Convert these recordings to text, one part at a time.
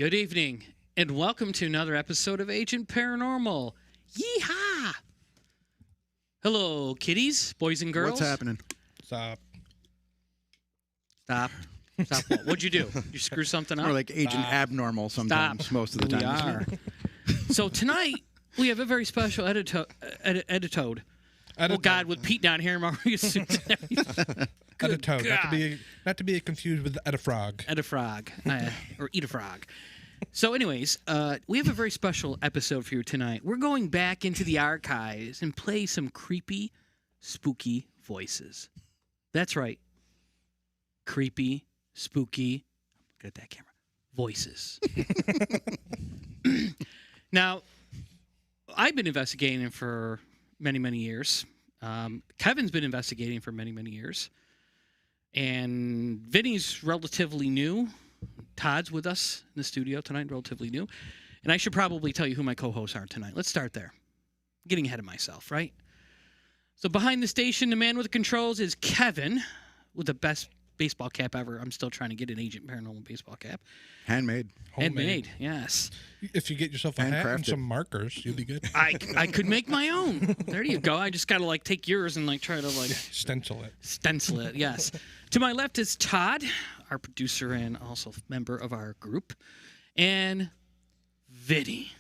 Good evening, and welcome to another episode of Agent Paranormal. Yeehaw! Hello, kiddies, boys and girls. What's happening? Stop. Stop. Stop. What'd you do? You screw something up? We're like Agent Abnormal sometimes, most of the time. We are. So tonight, we have a very special editode. Oh, God, with Pete down here. Editode, not to be confused with Edifrog. Edifrog, or Eat a Frog. So anyways, we have a very special episode for you tonight. We're going back into the archives and play some creepy, spooky voices. That's right. Creepy, spooky, look at that camera, voices. Now, I've been investigating for many, many years. Kevin's been investigating for many, many years. And Vinny's relatively new. Todd's with us in the studio tonight, relatively new. And I should probably tell you who my co-hosts are tonight. Let's start there. I'm getting ahead of myself, right? So behind the station, the man with the controls is Kevin with the best baseball cap ever. I'm still trying to get an Agent Paranormal baseball cap. Handmade. Handmade, yes. If you get yourself a hat and some markers, you'll be good. I could make my own. There you go. I just got to take yours and try to stencil it. Stencil it, yes. To my left is Todd, our producer and also member of our group, and Vinny.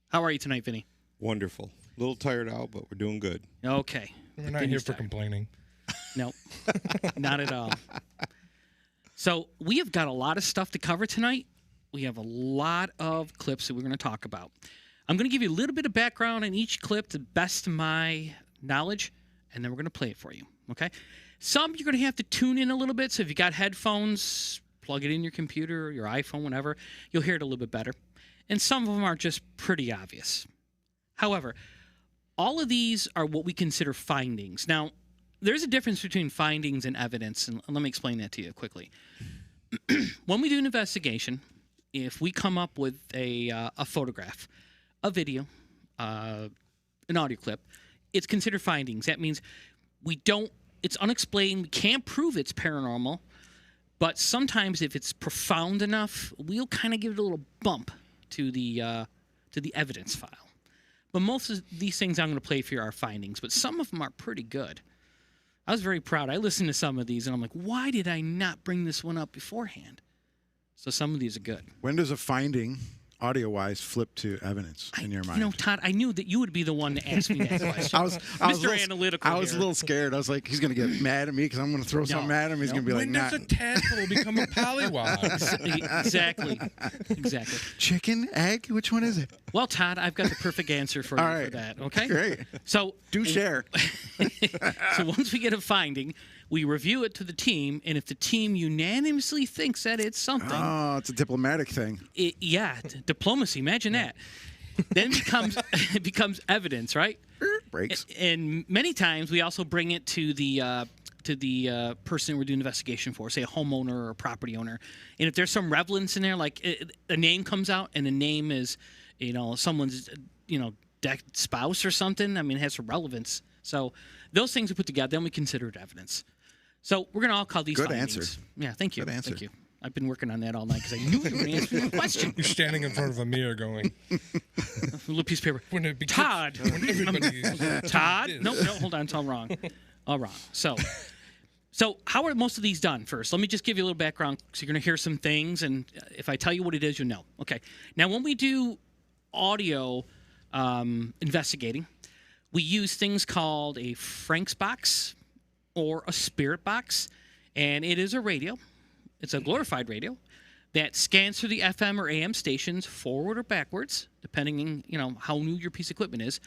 How are you tonight, Vinny? Wonderful. A little tired out, but we're doing good. Okay. We're not here for complaining. No, not at all. So we have got a lot of stuff to cover tonight. We have a lot of clips that we're going to talk about. I'm going to give you a little bit of background on each clip to the best of my knowledge, and then we're going to play it for you, okay? Some you're going to have to tune in a little bit, so if you got headphones, plug it in your computer or your iPhone, whatever, you'll hear it a little bit better. And some of them are just pretty obvious. However, all of these are what we consider findings. Now, there's a difference between findings and evidence, and let me explain that to you quickly. When we do an investigation, if we come up with a photograph, a video, an audio clip, it's considered findings. That means it's unexplained, we can't prove it's paranormal, but sometimes if it's profound enough, we'll kind of give it a little bump to the evidence file. But most of these things I'm going to play for you are findings, but some of them are pretty good. I was very proud. I listened to some of these, and I'm like, why did I not bring this one up beforehand? So some of these are good. When does a finding, audio-wise, flip to evidence in your mind? Todd, I knew that you would be the one to ask me that question. I was Analytical. I was a little scared. I was like, he's going to get mad at me because I'm going to throw something at him. He's going to be like, when does a tadpole become a pollywog? Exactly. Chicken, egg? Which one is it? Well, Todd, I've got the perfect answer for you for that, okay? Great. So do share. So once we get a finding, we review it to the team, and if the team unanimously thinks that it's something... Oh, it's a diplomatic thing. Diplomacy. Imagine that. Then it becomes evidence, right? Breaks. And many times we also bring it to the person we're doing investigation for, say a homeowner or a property owner. And if there's some relevance in there, like a name comes out and the name is, someone's, dead spouse or something, I mean, it has some relevance. So those things we put together, then we consider it evidence. So we're going to all call these findings. Good answer. Yeah, thank you. Good answer. Thank you. I've been working on that all night because I knew you were going to answer the question. You're standing in front of a mirror going... A little piece of paper. Todd. Todd? No, hold on. It's all wrong. All wrong. So how are most of these done first? Let me just give you a little background. So you're going to hear some things, and if I tell you what it is, you'll know. Okay. Now, when we do audio investigating, we use things called a Frank's box or a spirit box, and it is a radio. It's a glorified radio that scans through the FM or AM stations forward or backwards, depending on, how new your piece of equipment is,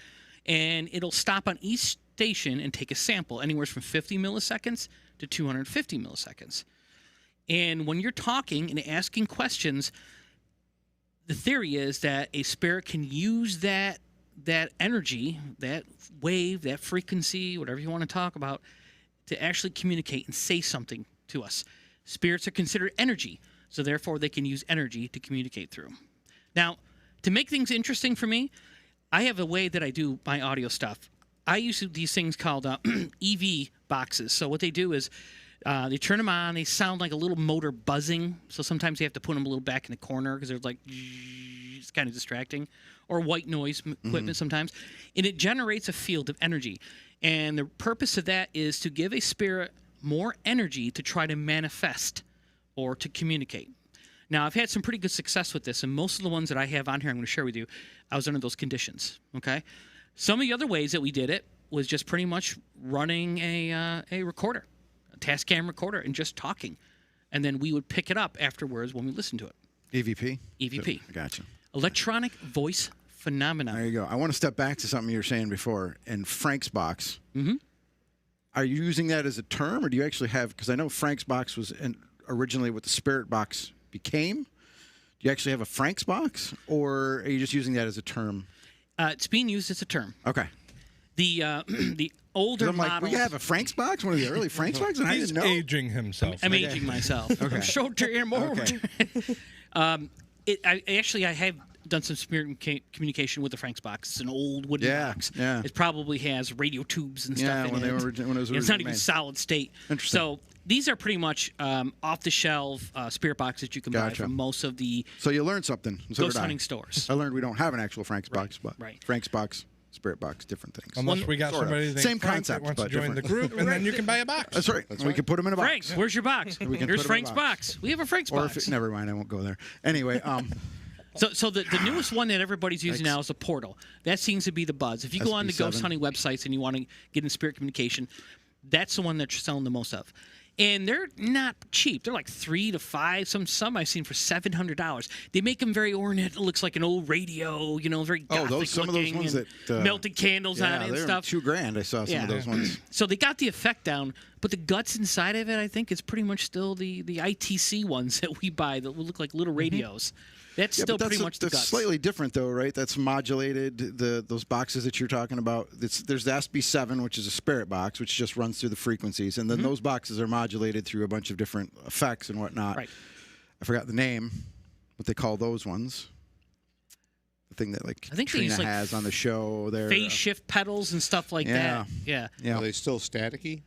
and it'll stop on each station and take a sample, anywhere from 50 milliseconds to 250 milliseconds. And when you're talking and asking questions, the theory is that a spirit can use that energy, that wave, that frequency, whatever you want to talk about, to actually communicate and say something to us. Spirits are considered energy, so therefore they can use energy to communicate through. Now, to make things interesting for me, I have a way that I do my audio stuff. I use these things called EV boxes. So what they do is They turn them on. They sound like a little motor buzzing. So sometimes you have to put them a little back in the corner because they're like, it's kind of distracting. Or white noise equipment sometimes. And it generates a field of energy. And the purpose of that is to give a spirit more energy to try to manifest or to communicate. Now, I've had some pretty good success with this, and most of the ones that I have on here I'm going to share with you, I was under those conditions, okay? Some of the other ways that we did it was just pretty much running a recorder, a Tascam recorder, and just talking. And then we would pick it up afterwards when we listened to it. EVP? EVP. I gotcha. Electronic Voice Phenomenon. There you go. I want to step back to something you were saying before. In Frank's box, are you using that as a term, or do you actually have, because I know Frank's box was originally what the Spirit box became. Do you actually have a Frank's box, or are you just using that as a term? It's being used as a term. Okay. The older I'm like, models. We have a Frank's box, one of the early Frank's boxes, and I He's didn't know. aging himself. I'm aging myself. Okay. I'm short-term Okay. I have done some spirit communication with the Frank's box. It's an old wooden box. Yeah. It probably has radio tubes and stuff in when it. they were when it was It's not originally even made. solid state. Interesting. So these are pretty much off-the-shelf spirit boxes you can buy Gotcha. from most of the So you learned something. So ghost did I. hunting stores. I learned we don't have an actual Frank's box, but right. Frank's box, Spirit box, different things. Unless we got Sort of. somebody named Same Frank concept, that wants to but join the different. group, and then you can buy a box. That's right. We can put them in a box. Frank's, where's your box? can Here's put 'em in a Frank's box. box. We have a Frank's Or box. if never mind, I won't go there. Anyway, So the newest one that everybody's using now is a portal. That seems to be the buzz. If you go on the SB7. ghost hunting websites and you want to get in spirit communication, that's the one that you're selling the most of. And they're not cheap. They're like $300 to $500. Some I've seen for $700. They make them very ornate. It looks like an old radio, very gothic some of those looking ones and that melted candles on it and they're stuff. $2,000. I saw some of those ones. So they got the effect down, but the guts inside of it, I think, is pretty much still the ITC ones that we buy that look like little radios. That's still but pretty much the that's guts. slightly different, though, right? That's modulated. Those boxes that you're talking about. There's the SB7, which is a spirit box, which just runs through the frequencies, and then those boxes are modulated through a bunch of different effects and whatnot. Right. I forgot the name, what they call those ones. The thing that I think they Trina use, like, has on the show. There. Phase shift pedals and stuff like that. Yeah. Yeah. Are they still staticky?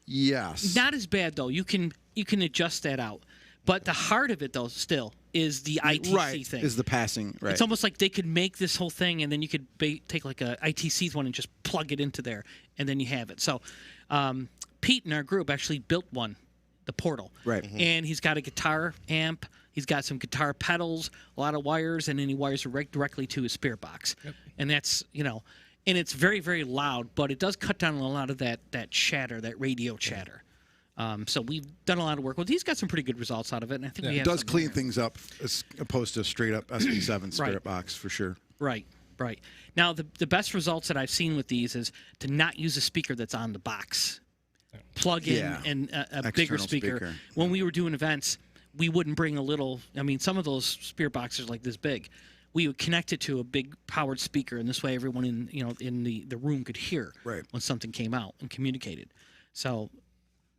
Yes. Not as bad though. You can adjust that out. But the heart of it though still is the ITC thing. Is the passing right? It's almost like they could make this whole thing and then you could take like a ITC one and just plug it into there and then you have it. So Pete in our group actually built one, the portal. Right. And he's got a guitar amp. He's got some guitar pedals, a lot of wires, and then he wires directly to his spirit box. Yep. And that's, and it's very, very loud, but it does cut down on a lot of that chatter, that radio chatter. So we've done a lot of work. Well, he's got some pretty good results out of it, and I think we have It does something clean there. things up as opposed to a straight up SB7 spirit Right. box for sure. Right. Now, the best results that I've seen with these is to not use a speaker that's on the box. Plug in and a bigger External speaker. When we were doing events, we wouldn't bring a little. I mean, some of those spirit boxes are like this big. We would connect it to a big powered speaker, and this way everyone in the room could hear when something came out and communicated. So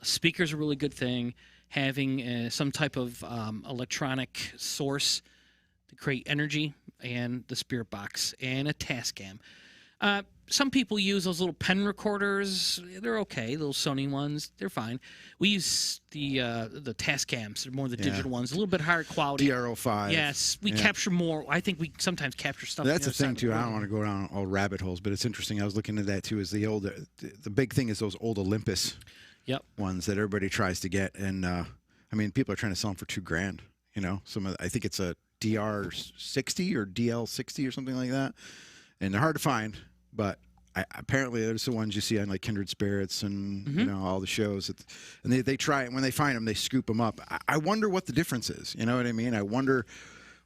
a speaker's a really good thing. Having some type of electronic source to create energy, and the spirit box, and a Tascam. Some people use those little pen recorders. They're okay, little Sony ones. They're fine. We use the Tascams. They're more the digital ones, a little bit higher quality. DRO5. Yes, we capture more. I think we sometimes capture stuff. That's on the thing other side too. of I the don't want to go down all rabbit holes, but it's interesting. I was looking at that too. Is the big thing is those old Olympus Yep. ones that everybody tries to get, and I mean, people are trying to sell them for $2,000. I think it's a DR60 or DL60 or something like that, and they're hard to find. But apparently, there's the ones you see on like Kindred Spirits and all the shows. And they try it when they find them, they scoop them up. I wonder what the difference is. You know what I mean? I wonder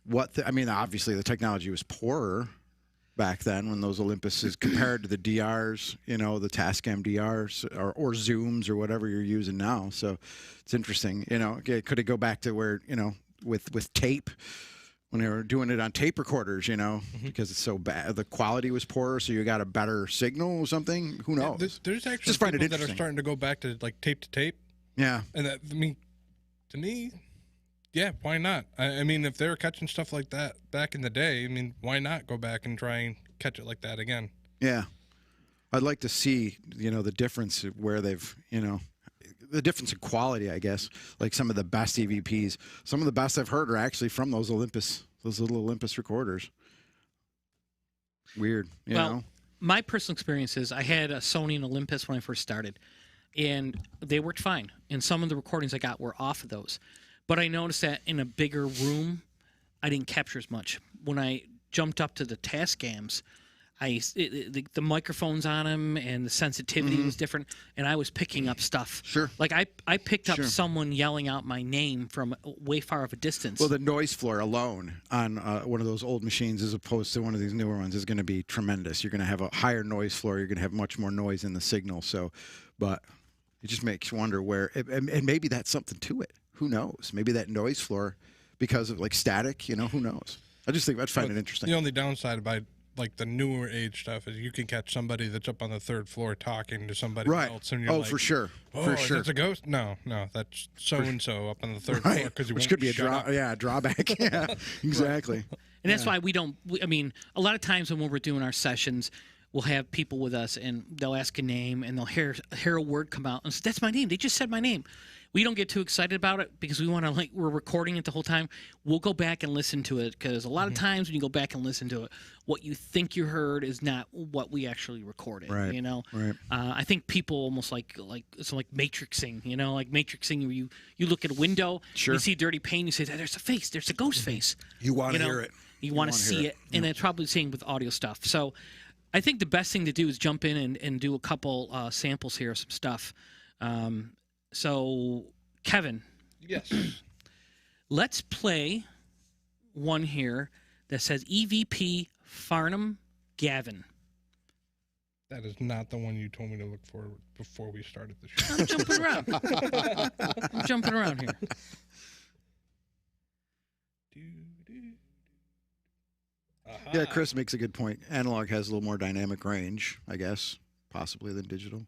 what. Obviously, the technology was poorer back then when those Olympuses compared to the DRs. The Tascam DRs or Zooms or whatever you're using now. So it's interesting. Could it go back to where with tape? When they were doing it on tape recorders, because it's so bad, the quality was poorer, so you got a better signal or something. Who knows? There's actually Just find it people that are interesting. starting to go back to like tape to tape, Yeah, and that, to me, yeah, why not? I mean, if they were catching stuff like that back in the day, why not go back and try and catch it like that again? yeah. I'd like to see, the difference where they've, the difference in quality, I guess. Like some of the best EVPs, some of the best I've heard are actually from those little Olympus recorders. Weird, you know. My personal experience is I had a Sony and Olympus when I first started, and they worked fine. And some of the recordings I got were off of those. But I noticed that in a bigger room, I didn't capture as much. When I jumped up to the Tascams, the microphones on them and the sensitivity was different, and I was picking up stuff. Sure. Like I picked up someone yelling out my name from way far of a distance. Well, the noise floor alone on one of those old machines as opposed to one of these newer ones is going to be tremendous. You're going to have a higher noise floor. You're going to have much more noise in the signal. So, but it just makes you wonder where, and maybe that's something to it. Who knows? Maybe that noise floor, because of like static, you know, who knows? I'd find it interesting. The only downside about like the newer age stuff is you can catch somebody that's up on the third floor talking to somebody else, and you're like, for sure, for sure, that's a ghost. No, that's so and so up on the third floor because which could be a drawback. Yeah, exactly. And that's why we don't. I mean, a lot of times when we're doing our sessions, we'll have people with us, and they'll ask a name, and they'll hear a word come out, and say, that's my name. They just said my name. We don't get too excited about it because we want to, we're recording it the whole time. We'll go back and listen to it because a lot of times when you go back and listen to it, what you think you heard is not what we actually recorded. Right. You know. Right. I think people almost like matrixing. You know, like matrixing where you look at a window, you see dirty paint, you say, there's a face, there's a ghost face. You want to hear it. You want to see it, and it's probably the same with audio stuff. So, I think the best thing to do is jump in and do a couple samples here of some stuff. So, Kevin. Yes. Let's play one here that says EVP Farnham Gavin. That is not the one you told me to look for before we started the show. I'm jumping around. I'm jumping around here. Yeah, Chris makes a good point. Analog has a little more dynamic range, I guess, possibly than digital.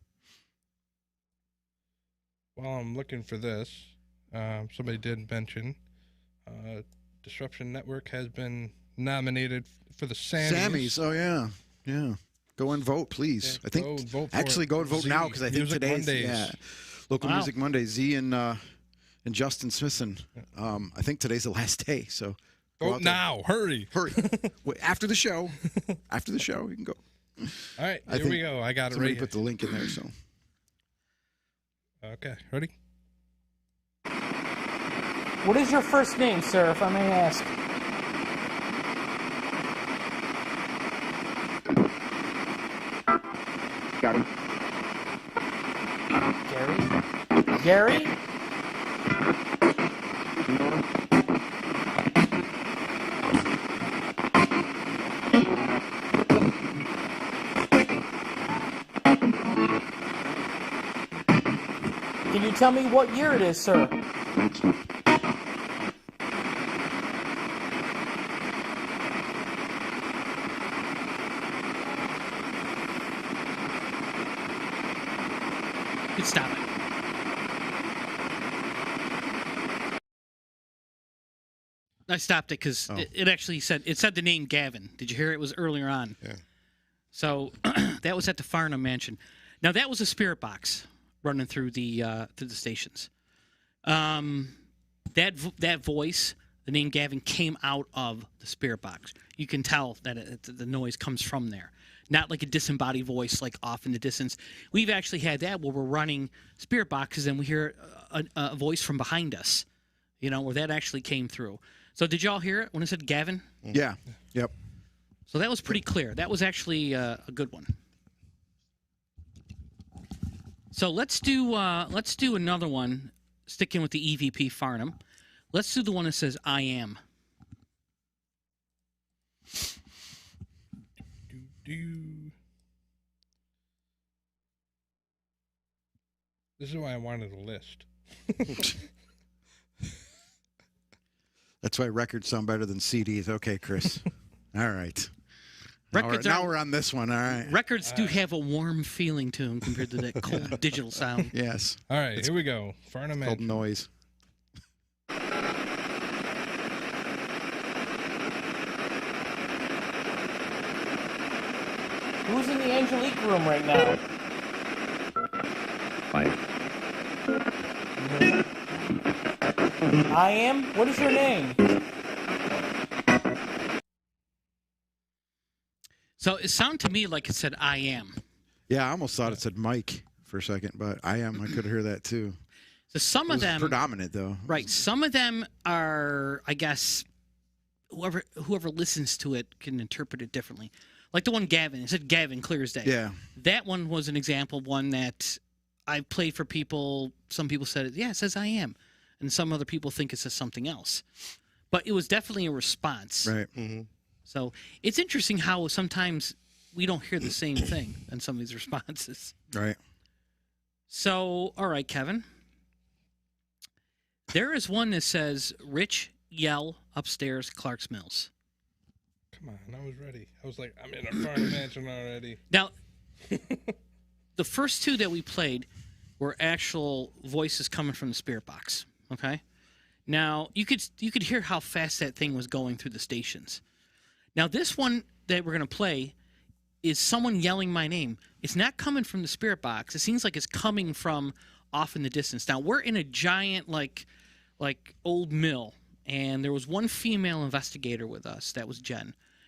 While I'm looking for this, somebody did mention Disruption Network has been nominated for the Sammys. Sammys, oh yeah, yeah. Go and vote, please. Yeah, I think go and vote now because I think Music today's Mondays. Local Music Monday. Z and Justin Smithson. I think today's the last day, so vote now. Hurry. Wait, after the show, you can go. All right, here we go. I got it right here. Put the link in there. So. Okay, ready? What is your first name, sir, if I may ask? Gary? Gary? Can you tell me what year it is, sir? Stop it. I stopped it because it actually said the name Gavin. Did you hear it? It was earlier on. Yeah. So that was at the Farnham Mansion. Now that was a spirit box running through the stations. That voice, the name Gavin, came out of the spirit box. You can tell that the noise comes from there. Not like a disembodied voice, like off in the distance. We've actually had that where we're running spirit boxes and we hear a voice from behind us, you know, where that actually came through. So did y'all hear it when it said Gavin? Yeah. Yep. So that was pretty clear. That was actually a good one. So let's do another one, sticking with the EVP Farnham. Let's do the one that says I am. This is why I wanted a list. That's why records sound better than CDs. Okay, Chris. All right. Now we're on this one. All right. Records do have a warm feeling to them compared to that cold digital sound. Yes. All right, here we go. Farnham Called Mansion. noise. Who's in the Angelique room right now? Five. I am? What is your name? So it sounded to me like it said I am. Yeah, I almost thought it said Mike for a second, but I could hear that too. So some of them predominant though. Right. Some of them are, I guess, whoever listens to it can interpret it differently. Like the one Gavin, it said Gavin clear as day. Yeah. That one was an example of one that I played for people. Some people said, yeah, it says I am. And some other people think it says something else. But it was definitely a response. Right. Mm-hmm. So it's interesting how sometimes we don't hear the same thing in some of these responses. Right. So, all right, Kevin. There is one that says, Rich yell upstairs Clark's Mills. Come on, I was ready. I was like, I'm in a far mansion already. Now, the first two that we played were actual voices coming from the spirit box. Okay. Now you could hear how fast that thing was going through the stations. Now this one that we're gonna play is someone yelling my name. It's not coming from the spirit box. It seems like it's coming from off in the distance. Now we're in a giant like old mill, and there was one female investigator with us. That was Jen.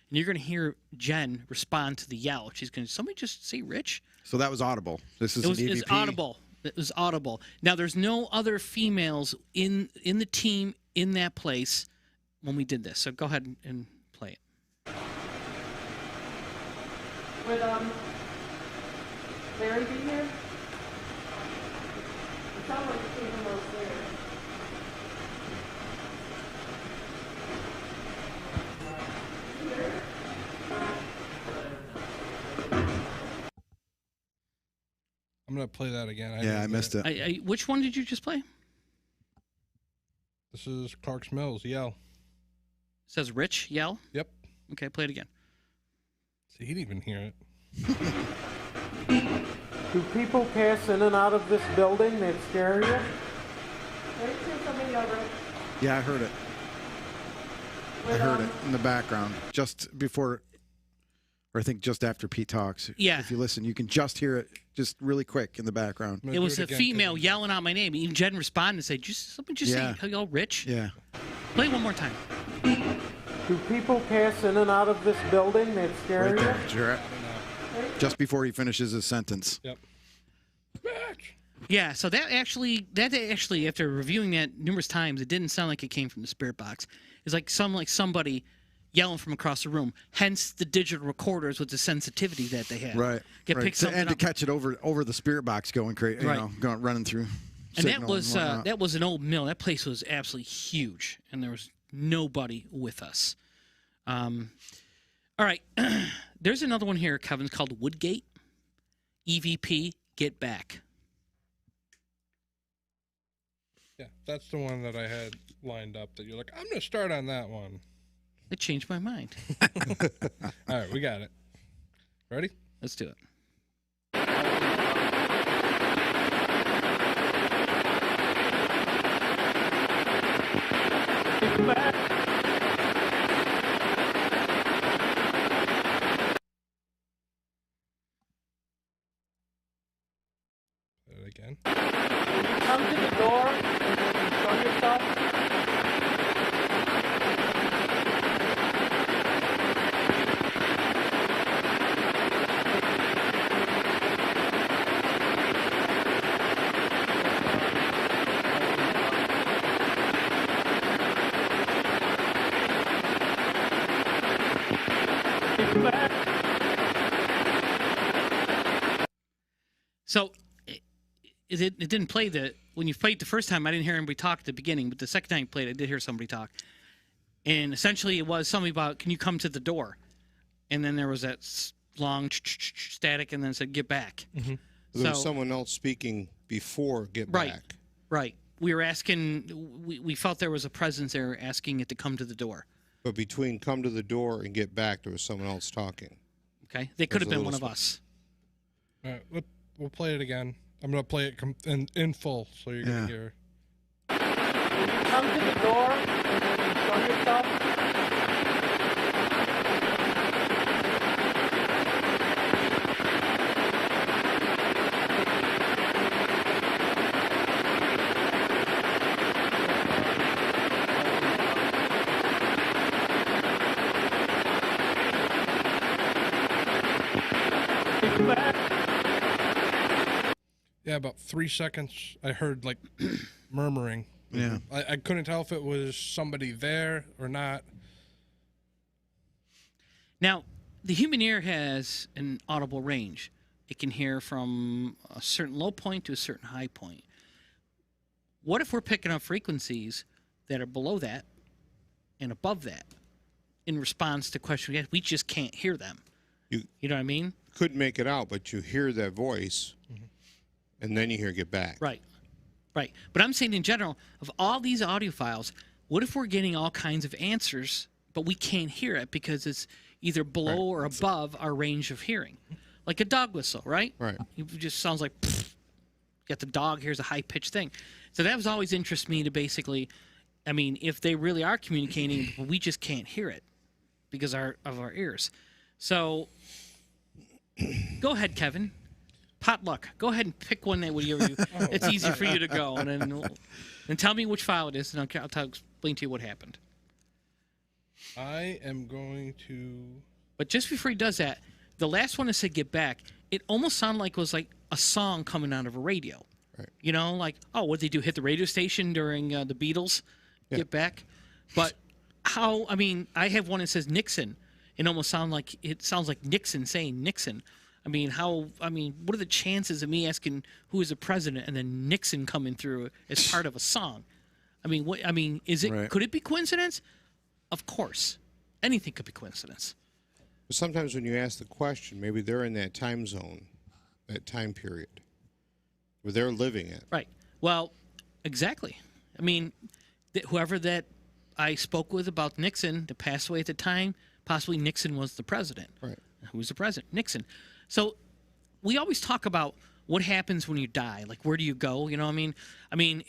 And you're going to hear Jen respond to the yell. She's going to, somebody just say Rich? So that was audible. This is an EVP. It was audible. It was audible. Now, there's no other females in the team in that place when we did this. So go ahead and play it. Would Larry be here? It sounds like it came from upstairs. I'm gonna play that again. Yeah, I missed it. Which one did you just play? This is Clark's Mills. Yell. It says Rich yell. Yep. Okay, play it again. See, he didn't even hear it. Do people pass in and out of this building that scare you? There's somebody over. Yeah, I heard it. I heard it in the background just before, or I think just after Pete talks. Yeah. If you listen, you can just hear it just really quick in the background. I'm gonna It do was a again, female 'cause- yelling out my name. Even Jen responded and said, somebody just Yeah. say, y'all Rich? Yeah. Play it one more time. Do people pass in and out of this building that scare Right you? there, Jarrett. Just before he finishes his sentence. Yep. Bitch! Yeah, so that actually, after reviewing that numerous times, it didn't sound like it came from the spirit box. It's like somebody yelling from across the room. Hence the digital recorders with the sensitivity that they have. Right. Get right. picked So- something and to up. catch it over the spirit box going crazy, Right. going running through. And that signal was whatnot. that was an old mill. That place was absolutely huge, and there was nobody with us. All right, there's another one here, Kevin. It's called Woodgate. EVP, get back. Yeah, that's the one that I had lined up that you're like, I'm going to start on that one. It changed my mind. All right, we got it. Ready? Let's do it. Play it again. Come to the door and show yourself. So it didn't play when you played the first time. I didn't hear anybody talk at the beginning, but the second time you played, I did hear somebody talk. And essentially, it was something about, "Can you come to the door?" And then there was that long static, and then it said, "Get back." Mm-hmm. There was someone else speaking before get Right. back. Right. We were asking. We felt there was a presence there asking it to come to the door. But between come to the door and get back, there was someone else talking. Okay, they could have There's a been one of little us. All right, we'll play it again. I'm going to play it in full, so you're going to hear. Come to the door and show yourself. Yeah, about 3 seconds, I heard like murmuring. Yeah. I couldn't tell if it was somebody there or not. Now, the human ear has an audible range. It can hear from a certain low point to a certain high point. What if we're picking up frequencies that are below that and above that in response to questions we just can't hear them? You know what I mean? could make it out, but you hear that voice, and then you hear get back. Right. Right. But I'm saying in general, of all these audio files, what if we're getting all kinds of answers, but we can't hear it because it's either below or above our range of hearing? Like a dog whistle, right? Right. It just sounds like, pfft. Got the dog, here's a high-pitched thing. So that was always interested me to basically, I mean, if they really are communicating, we just can't hear it because of our ears. So go ahead, Kevin. Potluck. Go ahead and pick one that it's easy for you to go, and tell me which file it is, and I'll explain to you what happened. I am going to. But just before he does that, the last one that said "Get Back," it almost sounded like it was like a song coming out of a radio. Right. You know, like, oh, what'd they do? Hit the radio station during the Beatles? Yeah. Get Back. But how? I mean, I have one that says Nixon. It sounds like Nixon saying Nixon. I mean, what are the chances of me asking who is the president and then Nixon coming through as part of a song? I mean, is it? Right. Could it be coincidence? Of course, anything could be coincidence. But sometimes when you ask the question, maybe they're in that time zone, that time period, where they're living it. Right. Well, exactly. I mean, whoever that I spoke with about Nixon that passed away at the time, possibly Nixon was the president. Right. Who was the president? Nixon. So we always talk about what happens when you die. Like, where do you go? You know what I mean?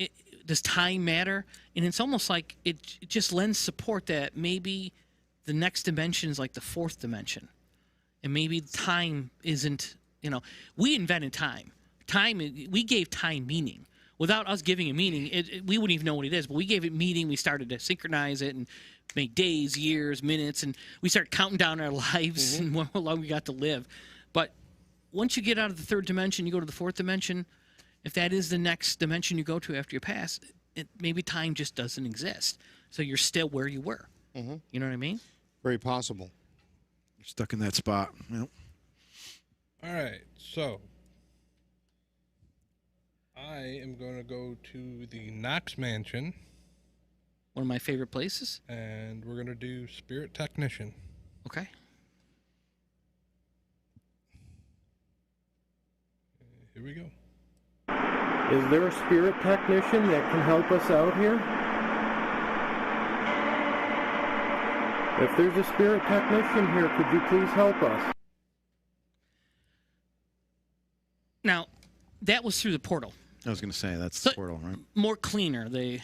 Does time matter? And it's almost like it just lends support that maybe the next dimension is like the fourth dimension. And maybe time isn't, we invented time. We gave time meaning. Without us giving it meaning, we wouldn't even know what it is. But we gave it meaning. We started to synchronize it and make days, years, minutes, and we started counting down our lives and how long we got to live. But once you get out of the third dimension, you go to the fourth dimension. If that is the next dimension you go to after you pass, maybe time just doesn't exist. So you're still where you were. Mm-hmm. You know what I mean? Very possible. You're stuck in that spot. Yep. All right, so I am going to go to the Knox Mansion, One of my favorite places. and we're going to do Spirit Technician. Okay. Here we go. Is there a spirit technician that can help us out here? If there's a spirit technician here, could you please help us? Now, that was through the portal. I was going to say that's So- the portal, right? More cleaner. The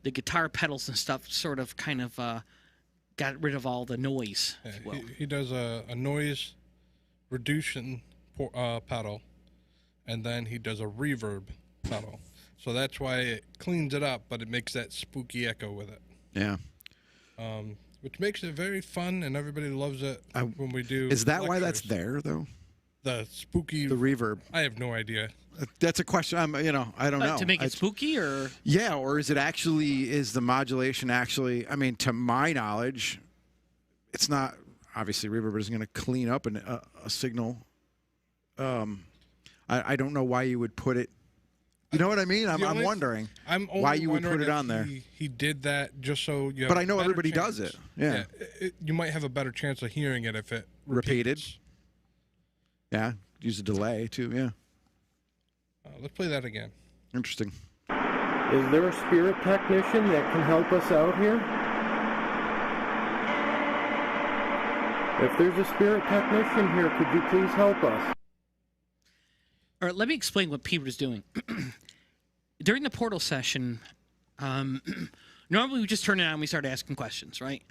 guitar pedals and stuff sort of kind of got rid of all the noise. Yeah, if you will. he does a noise reduction pedal, and then he does a reverb pedal. So that's why it cleans it up, but it makes that spooky echo with it. Yeah. Which makes it very fun, and everybody loves it when we do. Is that why that's lectures. there, though? The spooky. The reverb. I have no idea. That's a question. I don't know. To make it spooky, or Yeah, or is the modulation actually? I mean, to my knowledge, it's not. Obviously, reverb isn't going to clean up a signal. I don't know why you would put it. You know what I mean? I'm wondering why you would put it on there. He did that just so you have But a I know better everybody chance. does it. Yeah. You might have a better chance of hearing it if it Repeated. repeats. Yeah, use a delay too. Yeah, Let's play that again. interesting. Is there a spirit technician that can help us out here? If there's a spirit technician here, could you please help us? All right, let me explain what Peter was doing. During the portal session, normally we just turn it on and we start asking questions, right?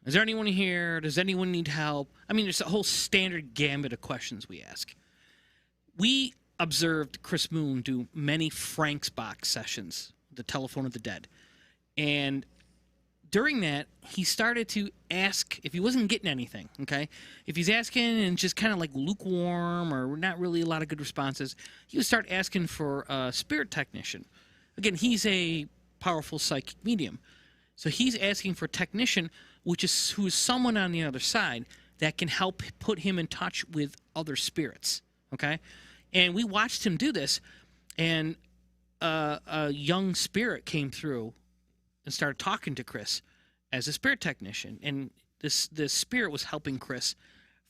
Is there anyone here? Does anyone need help? I mean, there's a whole standard gambit of questions we ask. We observed Chris Moon do many Frank's Box sessions, the telephone of the dead. And during that, he started to ask if he wasn't getting anything, okay? If he's asking and just kind of like lukewarm or not really a lot of good responses, he would start asking for a spirit technician. Again, he's a powerful psychic medium. So he's asking for a technician, who is someone on the other side that can help put him in touch with other spirits, okay? And we watched him do this, and a young spirit came through and started talking to Chris as a spirit technician, and this spirit was helping Chris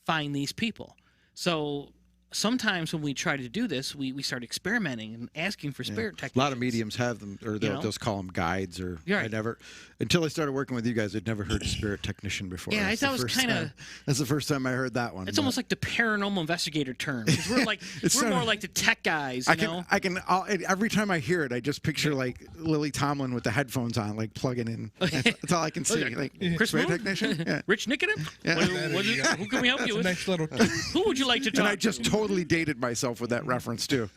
find these people. So sometimes when we try to do this, we start experimenting and asking for spirit technicians. A lot of mediums have them, or they'll just call them guides. Or I never, until I started working with you guys, I'd never heard a spirit technician before. Yeah, I thought it was kind of. That's the first time I heard that one. It's almost like the paranormal investigator term. 'Cause we're like we're more like the tech guys. You know? Every time I hear it, I just picture like Lily Tomlin with the headphones on, like plugging in. That's all I can see. Like Chris spirit Moon? technician. Yeah. Rich Nicodim? Yeah. Who can we help you with? Nice little. Who would you like to talk And I to? just totally dated myself with that reference too.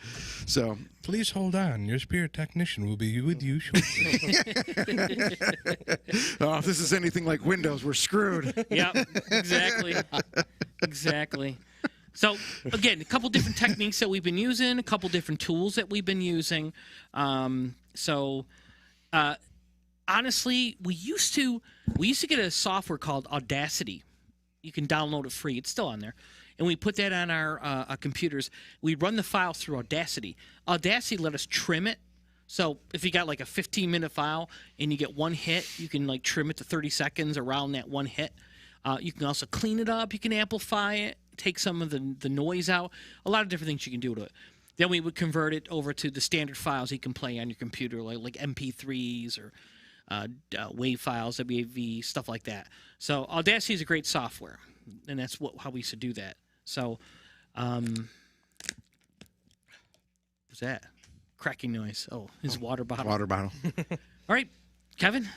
So Please hold on. Your spirit technician will be with you shortly. oh, if this is anything like Windows, we're screwed. Yep, exactly. So again, a couple different techniques that we've been using, a couple different tools that we've been using. Honestly, we used to get a software called Audacity. You can download it free. It's still on there. And we put that on our computers. We run the file through Audacity. Audacity let us trim it. So if you got like a 15-minute file and you get one hit, you can like trim it to 30 seconds around that one hit. You can also clean it up. You can amplify it, take some of the noise out. A lot of different things you can do to it. Then we would convert it over to the standard files you can play on your computer, like MP3s or WAV files, WAV, stuff like that. So Audacity is a great software, and that's how we used to do that. So, what's that? Cracking noise. Oh, his water bottle. Water bottle. All right, Kevin.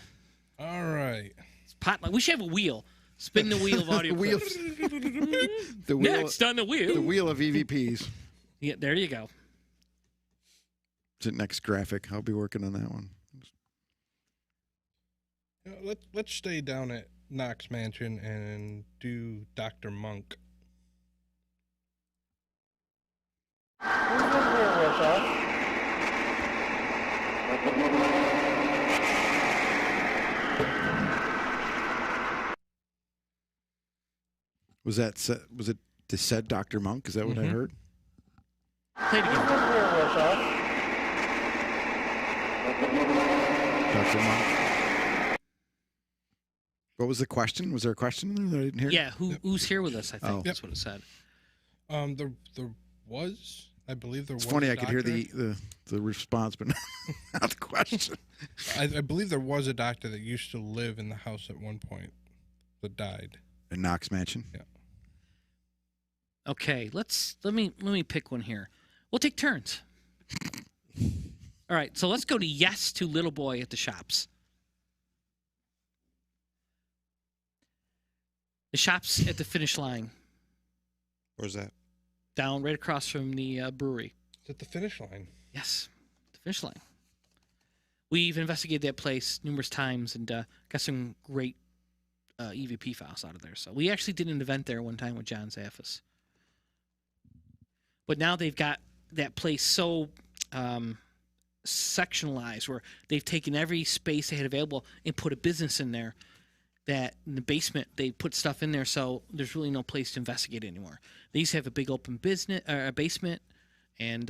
All right. Spotlight. We should have a wheel. Spin the wheel of audio. The wheel. clips. The wheel. Next on the wheel. The wheel of EVPs. Yeah, there you go. It's the next graphic. I'll be working on that one. Let's stay down at Knox Mansion and do Dr. Monk. Who's in here with us? Was it the said Dr. Monk? Is that what I heard? Play it Who's again. in here with us? Dr. Monk. What was the question? Was there a question in there that I didn't hear? Yeah, who's here with us? I think Oh. that's what it said. There was, I believe there was. It's funny. a I could hear doctor. the response, but not the question. I believe there was a doctor that used to live in the house at one point that died. In Knox Mansion. Yeah. Okay, let me pick one here. We'll take turns. All right, so let's go to Yes to Little Boy at the Shops. The Shops at the finish line, Where's that? down right across from the brewery. It's at the finish line. Yes, the finish line. We've investigated that place numerous times and got some great EVP files out of there. So we actually did an event there one time with John Zaffis. But now they've got that place so sectionalized where they've taken every space they had available and put a business in there. That in the basement they put stuff in there, so there's really no place to investigate anymore. They used to have a big open basement, and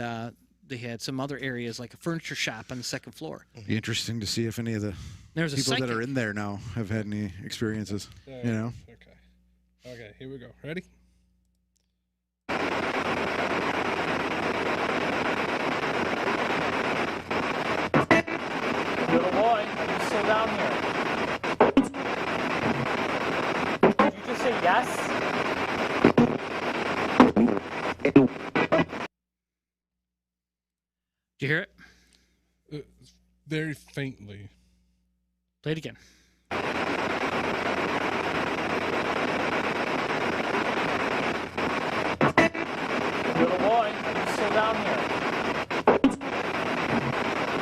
they had some other areas like a furniture shop on the second floor. Be interesting to see if any of the There's a people psychic. that are in there now have had any experiences. You know. Okay, here we go. Ready? Little boy, are you still down here? Did you just say yes? Did you hear it? Very faintly. Play it again. Little boy, are you still down here?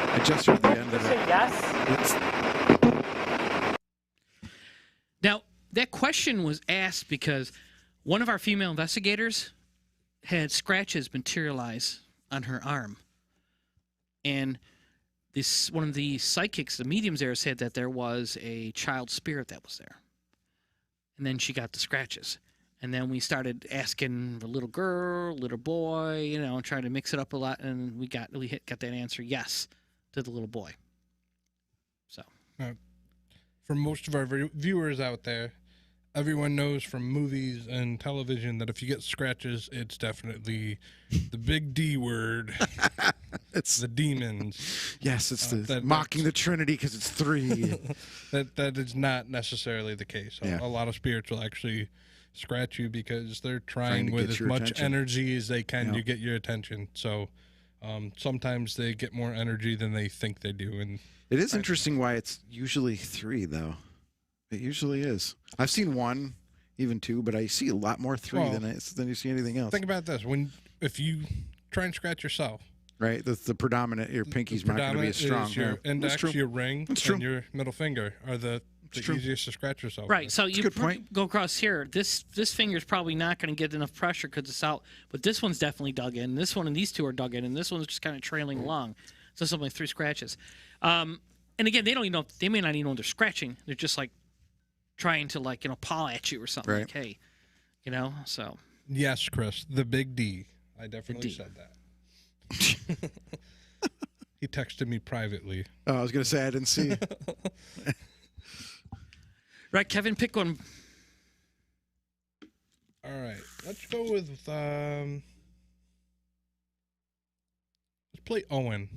I just heard the end Did you of say it. yes? It's, question was asked because one of our female investigators had scratches materialize on her arm. And this one of the psychics, the mediums there, said that there was a child spirit that was there. And then she got the scratches. And then we started asking the little girl, little boy, you know, trying to mix it up a lot, and we got that answer yes to the little boy. So For most of our viewers out there, everyone knows from movies and television that if you get scratches, it's definitely the big D word. It's the demons. Yes, it's mocking the Trinity because it's 3. That is not necessarily the case. Yeah. A lot of spirits will actually scratch you because they're trying to with get as your much attention. energy as they can Yeah. to get your attention. So sometimes they get more energy than they think they do. And It is interesting why it's usually 3, though. It usually is. I've seen 1, even 2, but I see a lot more 3 Well, than you see anything else. think about this: if you try and scratch yourself, Right? The predominant, your pinky's not going to be as strong. is your Yeah. index, That's true. your ring, That's true. and your middle finger are the true. easiest to scratch yourself. right, with. so you good point. go across here. This finger's probably not going to get enough pressure because it's out, but this one's definitely dug in. This one and these two are dug in, and this one's just kind of trailing along. So something like 3 scratches. And again, they don't even know. They may not even know they're scratching. They're just like trying to paw at you or something. Right. Like, hey, so. Yes, Chris, the big D. I definitely D. said that. He texted me privately. Oh, I was going to say I didn't see. Right, Kevin, pick one. All right, let's go with let's play Owen.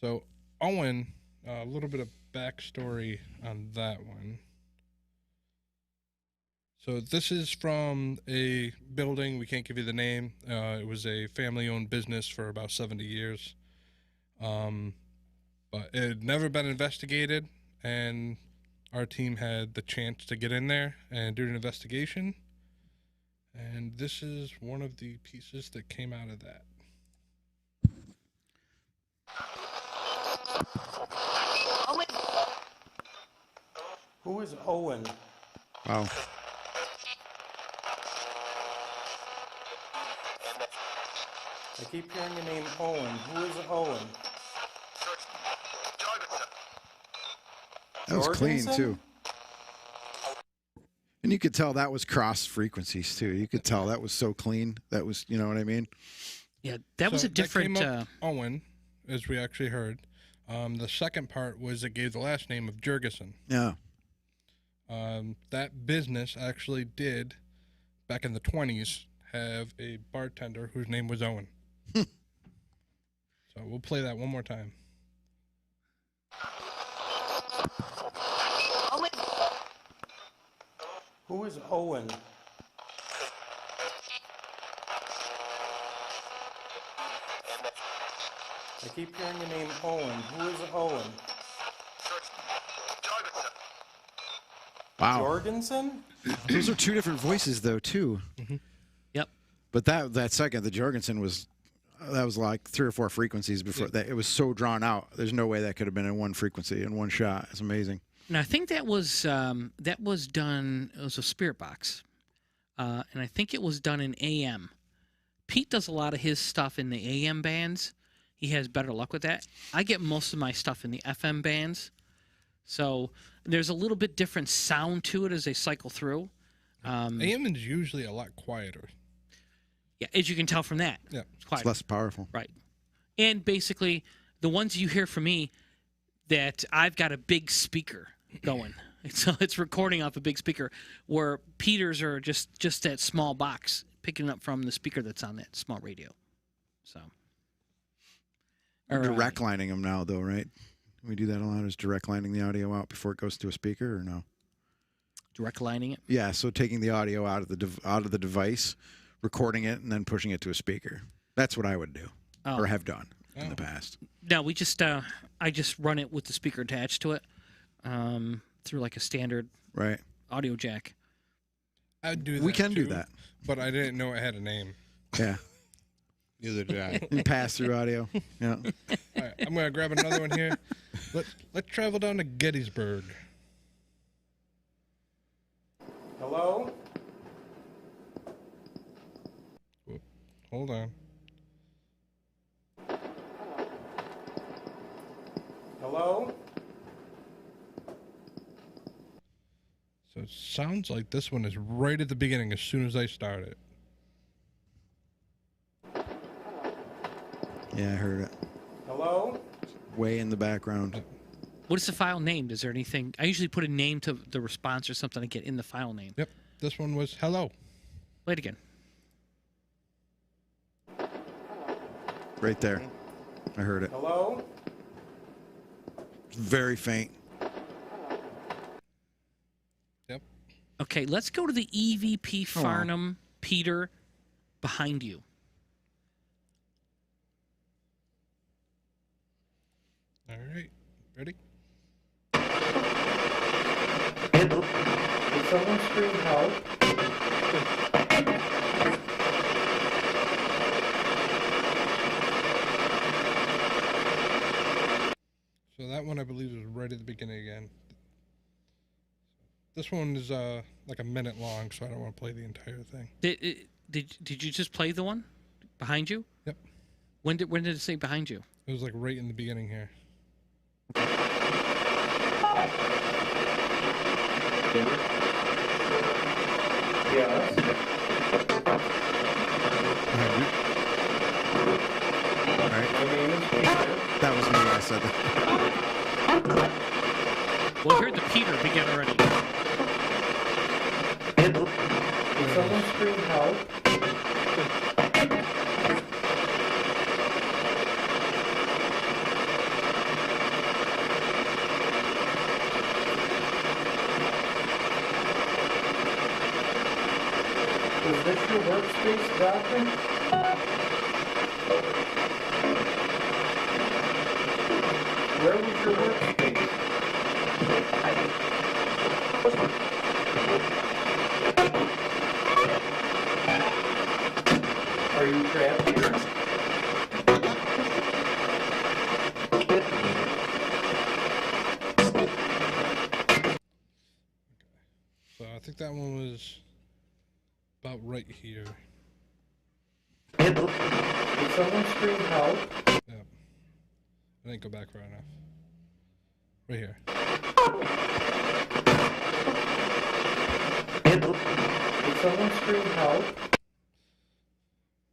So Owen, a little bit of backstory on that one. So this is from a building. We can't give you the name. It was a family-owned business for about 70 years. But it had never been investigated, and our team had the chance to get in there and do an investigation. And this is one of the pieces that came out of that. Who is Owen? Wow. I keep hearing the name Owen. Who is Owen? That was clean, Jorgensen? too. And you could tell that was cross frequencies, too. You could tell that was so clean. That was, you know what I mean? Yeah, that was So a different. came up Owen, as we actually heard. The second part was it gave the last name of Jurgensen. Yeah. That business actually did, back in the 20s, have a bartender whose name was Owen. So we'll play that one more time. Who is Owen? I keep hearing the name Owen. Who is Owen? Wow. Jorgensen? Those are 2 different voices, though, too. Yep. But that second, the Jorgensen that was like 3 or 4 frequencies before that. It was so drawn out. There's no way that could have been in one frequency in one shot. It's amazing. And I think that was done. It was a spirit box, and I think it was done in AM. Pete does a lot of his stuff in the AM bands. He has better luck with that. I get most of my stuff in the FM bands, so there's a little bit different sound to it as they cycle through. AM is usually a lot quieter. Yeah, as you can tell from that. Yeah. It's quiet. It's less powerful. Right. And basically, the ones you hear from me, that I've got a big speaker going. So it's recording off a big speaker, where Peter's are just that small box picking up from the speaker that's on that small radio. So. Direct lining them now, though, right? We do that a lot, is direct lining the audio out before it goes to a speaker, or no? Direct lining it. Yeah, so taking the audio out of the device, recording it, and then pushing it to a speaker. That's what I would do, or have done in the past. No, we just I just run it with the speaker attached to it through like a standard Right. audio jack. I'd do that. We can do too, that. But I didn't know it had a name. Yeah. Neither did I. And pass through audio. Yeah. All right, I'm going to grab another one here. Let's travel down to Gettysburg. Hello? Whoop. Hold on. Hello? So it sounds like this one is right at the beginning as soon as I start it. Yeah, I heard it. Hello? Way in the background. What is the file named? Is there anything? I usually put a name to the response or something to get in the file name. Yep. This one was hello. Play it again. Right there. I heard it. Hello? Very faint. Yep. Okay, let's go to the EVP Farnham Peter behind you. All right. Ready? Did someone scream help? So that one I believe is right at the beginning again. This one is like a minute long, so I don't want to play the entire thing. Did you just play the one behind you? Yep. When did it say behind you? It was like right in the beginning here. Yes. All right. My name is Peter. That was me. I said that. Well, heard the Peter begin already. Did someone scream help? Is this your workspace, Doctor? Where was your workspace? Are you trapped here? So I think that one was about right here. Did someone scream help? Yep. I didn't go back far enough. Right here. Did someone scream help?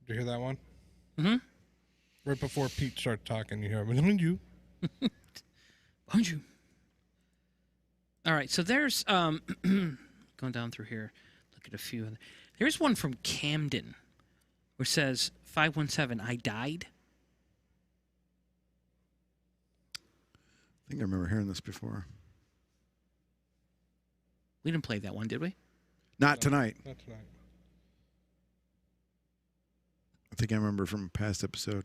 Did you hear that one? Mm-hmm. Right before Pete started talking, you hear behind you. Behind you. All right, so there's going down through here. Look at a few. There's one from Camden, where it says 517. I died. I think I remember hearing this before. We didn't play that one, did we? Not tonight. Not tonight. I think I remember from a past episode.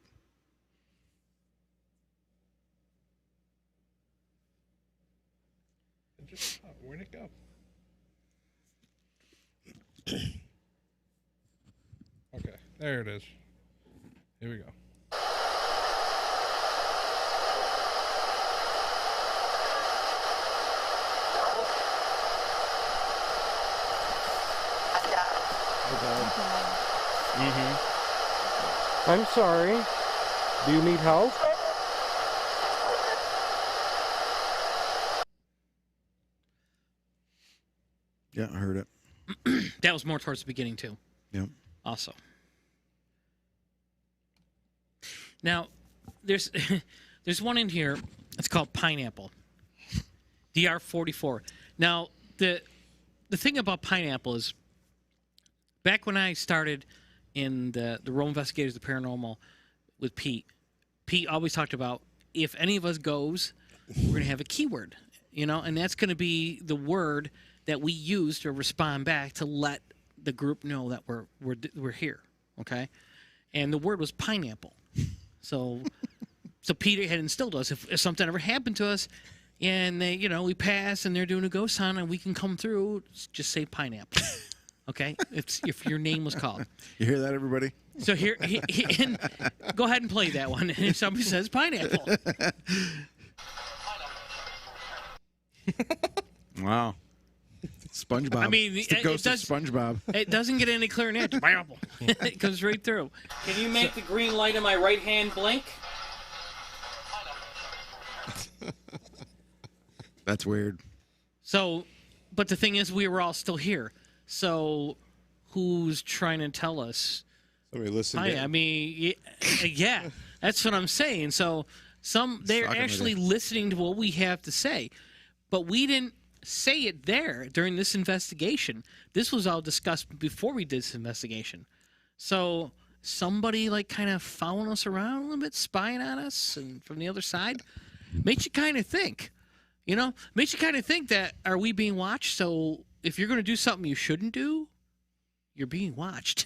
It just stopped. Where'd it go? Okay, there it is. Here we go. I'm sorry. Do you need help? Yeah, I heard it. That was more towards the beginning, too. Yep. Also. Now, there's there's one in here. It's called Pineapple. DR44. Now, the thing about Pineapple is, back when I started in the Role Investigators, the Paranormal, with Pete always talked about, if any of us goes, we're going to have a keyword, and that's going to be the word that we use to respond back to let the group know that we're here, okay? And the word was pineapple. So Peter had instilled us, if something ever happened to us and they, we pass and they're doing a ghost hunt and we can come through, just say pineapple. Okay? If your name was called. You hear that, everybody? So here, and go ahead and play that one. And if somebody says pineapple. Wow. SpongeBob. I mean, it's the it ghost of does- SpongeBob. It doesn't get any clearer than that. It goes right through. Can you make the green light in my right hand blink? That's weird. So, but the thing is, we were all still here. So, who's trying to tell us? Somebody listened. I mean, yeah, that's what I'm saying. So, they're Sucking with actually it. listening to what we have to say, but we didn't say it there during this investigation. This was all discussed before we did this investigation. So, somebody like kind of following us around a little bit, spying on us, and from the other side, makes you kind of think. You know, makes you kind of think that, are we being watched? So if you're going to do something you shouldn't do, you're being watched.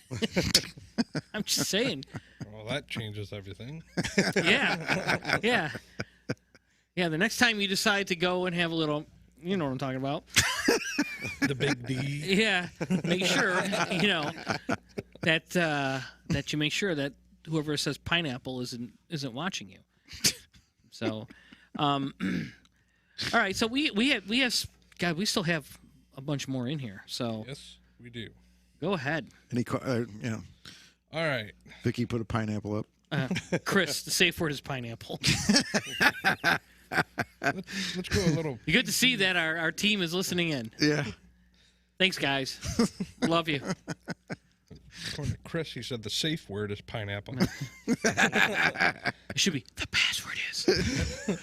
I'm just saying. Well, that changes everything. Yeah. Yeah. Yeah. The next time you decide to go and have a little, you know what I'm talking about. The big D. Yeah. Make sure, you know, that you make sure that whoever says pineapple isn't watching you. So, all right, so we have God, we still have a bunch more in here. So Yes, we do. go ahead, All right. Vicky put a pineapple up. Chris. The safe word is pineapple. Let's go a little. Good to see that our team is listening in. Yeah. Thanks, guys. Love you. According to Chris, he said the safe word is pineapple. It should be the password is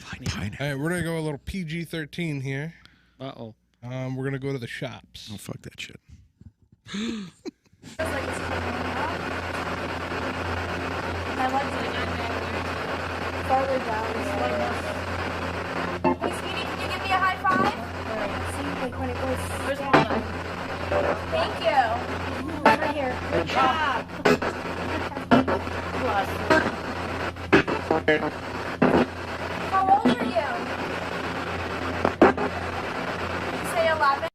pineapple. All right, we're gonna go a little PG-13 here. Uh-oh. We're gonna go to the shops. Oh, fuck that shit. My leg's farther down. Hey, sweetie, can you give me a high five? See, like when it goes down. Thank you. Right here. Good job. How old are you? Did you say 11?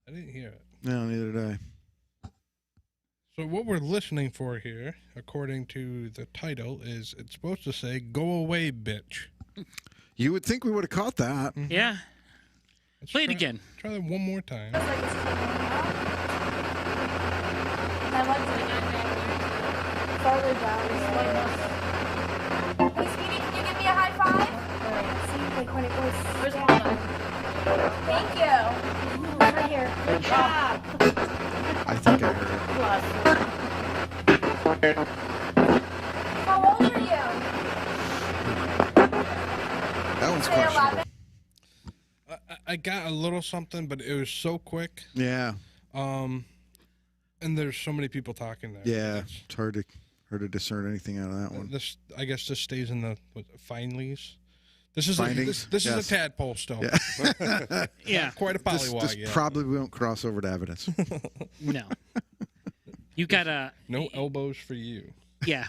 I didn't hear it. No, neither did I. So what we're listening for here, according to the title, is it's supposed to say "Go away, bitch." You would think we would have caught that. Yeah. Let's Play it try- again. Try that one more time. My leg's farther down. Hey, sweetie, can you give me a high five? See, like when it goes down. Thank you. Right here. Good job. I think I heard it. How old are you? That one's Say questionable. 11. I got a little something, but it was so quick. Yeah. And there's so many people talking there. Yeah. It's hard to discern anything out of that one. This, I guess, this stays in the finalies. This is Findings? this Yes. is a tadpole still. Yeah. Yeah. Quite a This pollywog. Yeah. probably won't cross over to evidence. No. You gotta. No elbows for you. Yeah.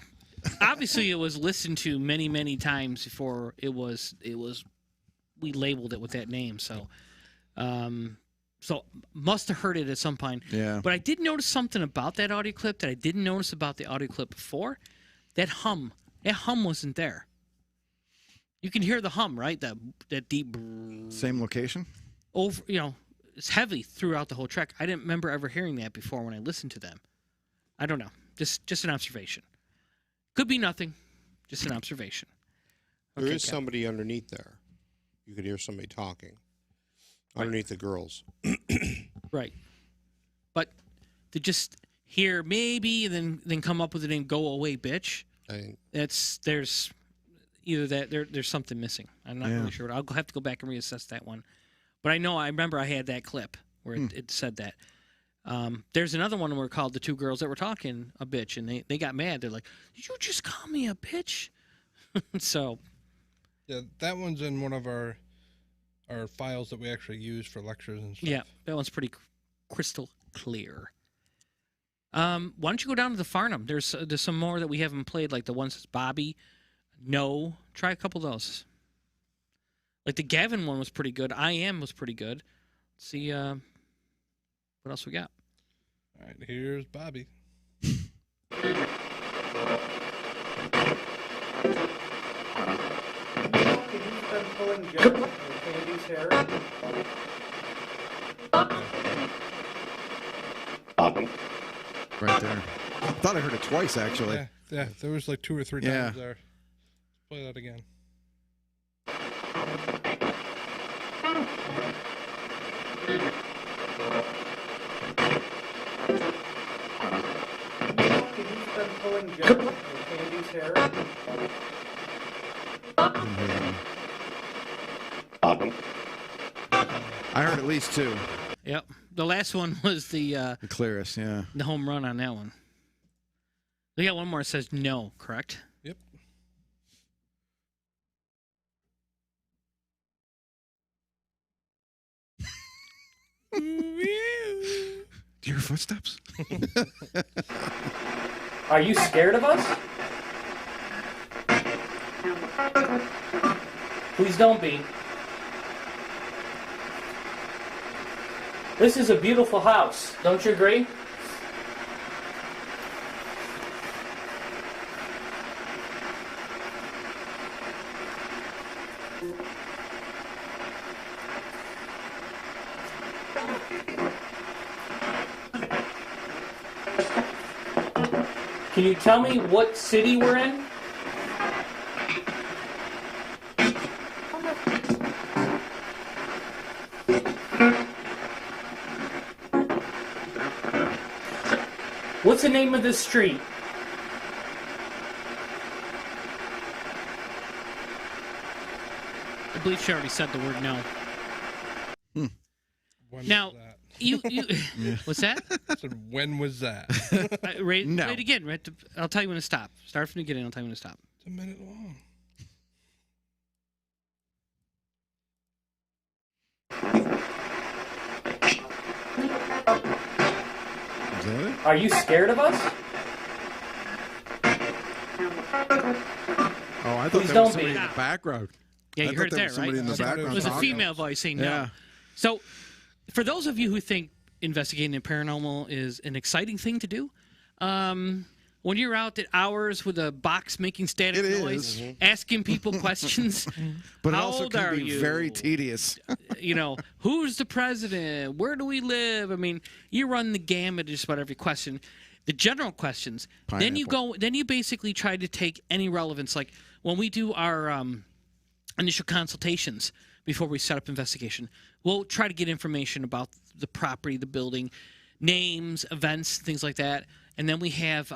Obviously, it was listened to many, many times before it was. We labeled it with that name, so must have heard it at some point. Yeah. But I did notice something about that audio clip that I didn't notice about the audio clip before. That hum wasn't there. You can hear the hum, right? That deep. Same location? Over, it's heavy throughout the whole track. I didn't remember ever hearing that before when I listened to them. I don't know. Just an observation. Could be nothing. Just an observation. There Okay, is Cap. somebody underneath there. You could hear somebody talking underneath the girls. Right. But to just hear maybe and then come up with the name "Go Away, Bitch." There's either that there's something missing. I'm not really sure. I'll have to go back and reassess that one. But I remember I had that clip where it said that. There's another one where called the two girls that were talking a bitch, and they got mad. They're like, "Did you just call me a bitch?" So Yeah, that one's in one of our files that we actually use for lectures and stuff. yeah, that one's pretty crystal clear. Why don't you go down to the Farnham? There's some more that we haven't played, like the ones that's Bobby. No, try a couple of those. Like the Gavin one was pretty good. I Am was pretty good. Let's see what else we got. All right, here's Bobby. He's been pulling Jeff and Candy's hair. Right there. I thought I heard it twice, actually. Yeah, there was like 2 or 3 Yeah. times there. Let's play that again. He's been pulling Jeff and Candy's hair. I heard at least 2. Yep. The last one was the The clearest, yeah. home run on that one. We got one more that says no, correct? Yep. Do you hear footsteps? Are you scared of us? Please don't be. This is a beautiful house. Don't you agree? Can you tell me what city we're in? What's the name of this street? I believe she already said the word no. When Now, was that? you what's that? I said, when was that? Right, No. Play it again. Right, I'll tell you when to stop. Start from the beginning. I'll tell you when to stop. It's a minute long. Is that it? Are you scared of us? Oh, I thought Please there don't was somebody be. in the background. Yeah, I you thought heard it there there, was somebody right? in the I thought it background It was a talking. female voice saying no. Yeah. So, for those of you who think investigating the paranormal is an exciting thing to do, when you're out at hours with a box making static It noise, is. asking people questions, But it how also old can are be you? very tedious. Who's the president? Where do we live? I mean, you run the gamut of just about every question. The general questions. Then you basically try to take any relevance. Like when we do our initial consultations before we set up investigation, we'll try to get information about the property, the building, names, events, things like that. And then we have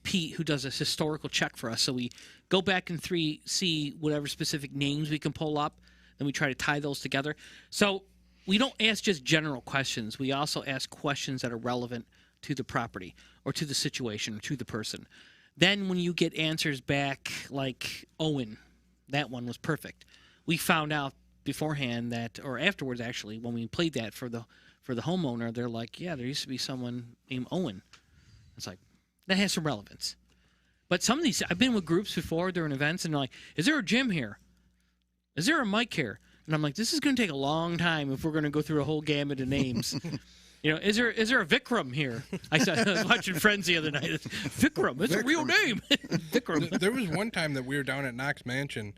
Pete, who does a historical check for us. So we go back and see whatever specific names we can pull up. Then we try to tie those together. So we don't ask just general questions. We also ask questions that are relevant to the property or to the situation or to the person. Then when you get answers back like Owen, that one was perfect. We found out beforehand that, or afterwards actually, when we played that for the homeowner, they're like, yeah, there used to be someone named Owen. It's like, that has some relevance. But some of these, I've been with groups before during events, and they're like, is there a gym here? Is there a mic here? And I'm like, this is going to take a long time if we're going to go through a whole gamut of names. Is there a Vikram here? I was watching Friends the other night. Vikram, it's a real name. Vikram. There was one time that we were down at Knox Mansion,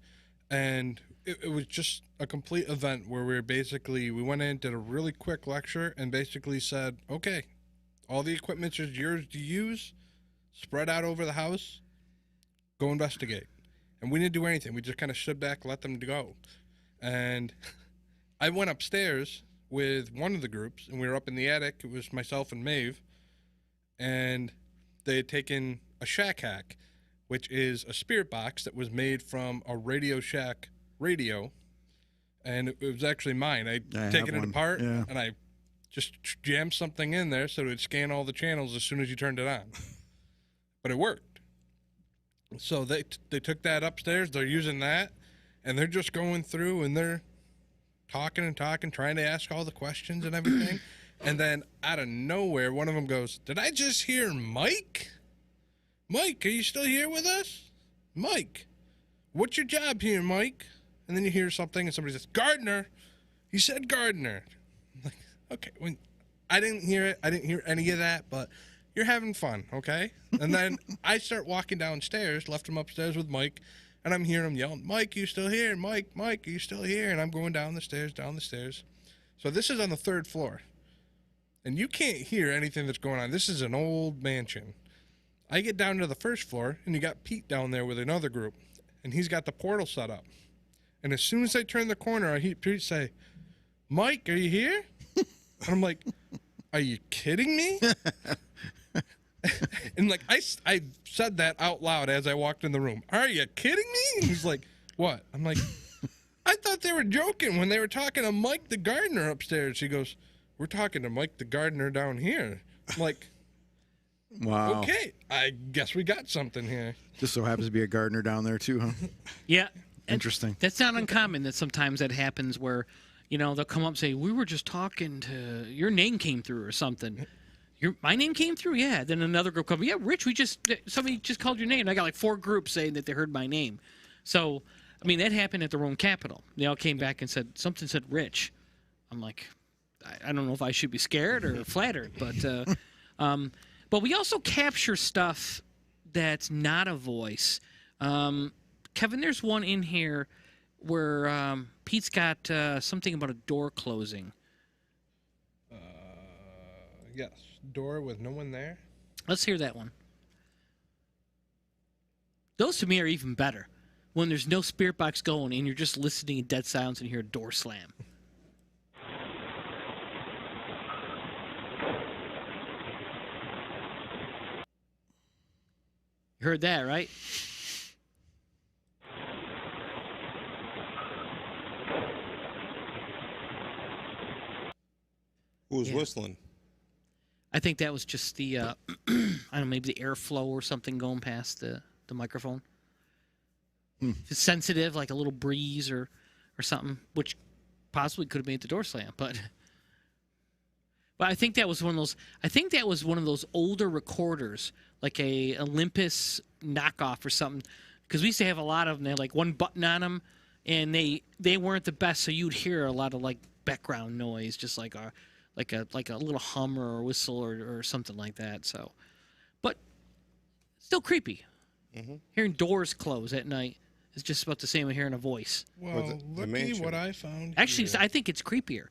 and it was just a complete event where we went in, did a really quick lecture, and basically said, okay, all the equipment is yours to use, spread out over the house, go investigate. And we didn't do anything. We just kind of stood back, let them go. And I went upstairs with one of the groups, and we were up in the attic. It was myself and Maeve, and they had taken a Shack Hack, which is a spirit box that was made from a Radio Shack radio, and it was actually mine. I'd taken it apart, and I just jammed something in there so it would scan all the channels as soon as you turned it on. But it worked. So they took that upstairs. They're using that, and they're just going through, and they're talking and talking, trying to ask all the questions and everything. And then out of nowhere, one of them goes, did I just hear Mike? Mike, are you still here with us? Mike, what's your job here, Mike? And then you hear something, and somebody says, gardener. He said gardener. I'm like, okay, I didn't hear it. I didn't hear any of that, but you're having fun, okay? And then I start walking downstairs, left him upstairs with Mike, and I'm hearing him yelling, Mike, you still here? Mike, are you still here? And I'm going down the stairs. So this is on the 3rd floor. and you can't hear anything that's going on. This is an old mansion. I get down to the first floor, and you got Pete down there with another group, and he's got the portal set up. And as soon as I turn the corner, I hear Pete say, "Mike, are you here?" And I'm like, "Are you kidding me?" And like I said that out loud as I walked in the room. "Are you kidding me?" And he's like, "What?" I'm like, "I thought they were joking when they were talking to Mike the gardener upstairs." He goes, "We're talking to Mike the gardener down here." I'm like, Wow. "Okay, I guess we got something here." Just so happens to be a gardener down there too, huh? Yeah. Interesting. That's not uncommon that sometimes that happens where, they'll come up and say, "We were just talking to, your name came through or something." My name came through? Yeah. Then another group comes, "Yeah, Rich, somebody just called your name." And I got like 4 groups saying that they heard my name. So, I mean, that happened at the Rome Capitol. They all came back and something said Rich. I'm like, I don't know if I should be scared or flattered, but we also capture stuff that's not a voice. Kevin, there's one in here where Pete's got something about a door closing. Yes, door with no one there. Let's hear that one. Those to me are even better. When there's no spirit box going and you're just listening in dead silence and you hear a door slam. You heard that, right? Who was whistling? I think that was just the, I don't know, maybe the airflow or something going past the microphone. If it's sensitive, like a little breeze or something, which possibly could have made the door slam. But I think that was one of those. I think that was one of those older recorders, like a Olympus knockoff or something. Because we used to have a lot of them. They had like one button on them, and they weren't the best. So you'd hear a lot of like background noise, just like a little hum or a whistle or something like that. So, but still creepy. Mm-hmm. Hearing doors close at night is just about the same as hearing a voice. Well, look at what I found. Actually, here. I think it's creepier.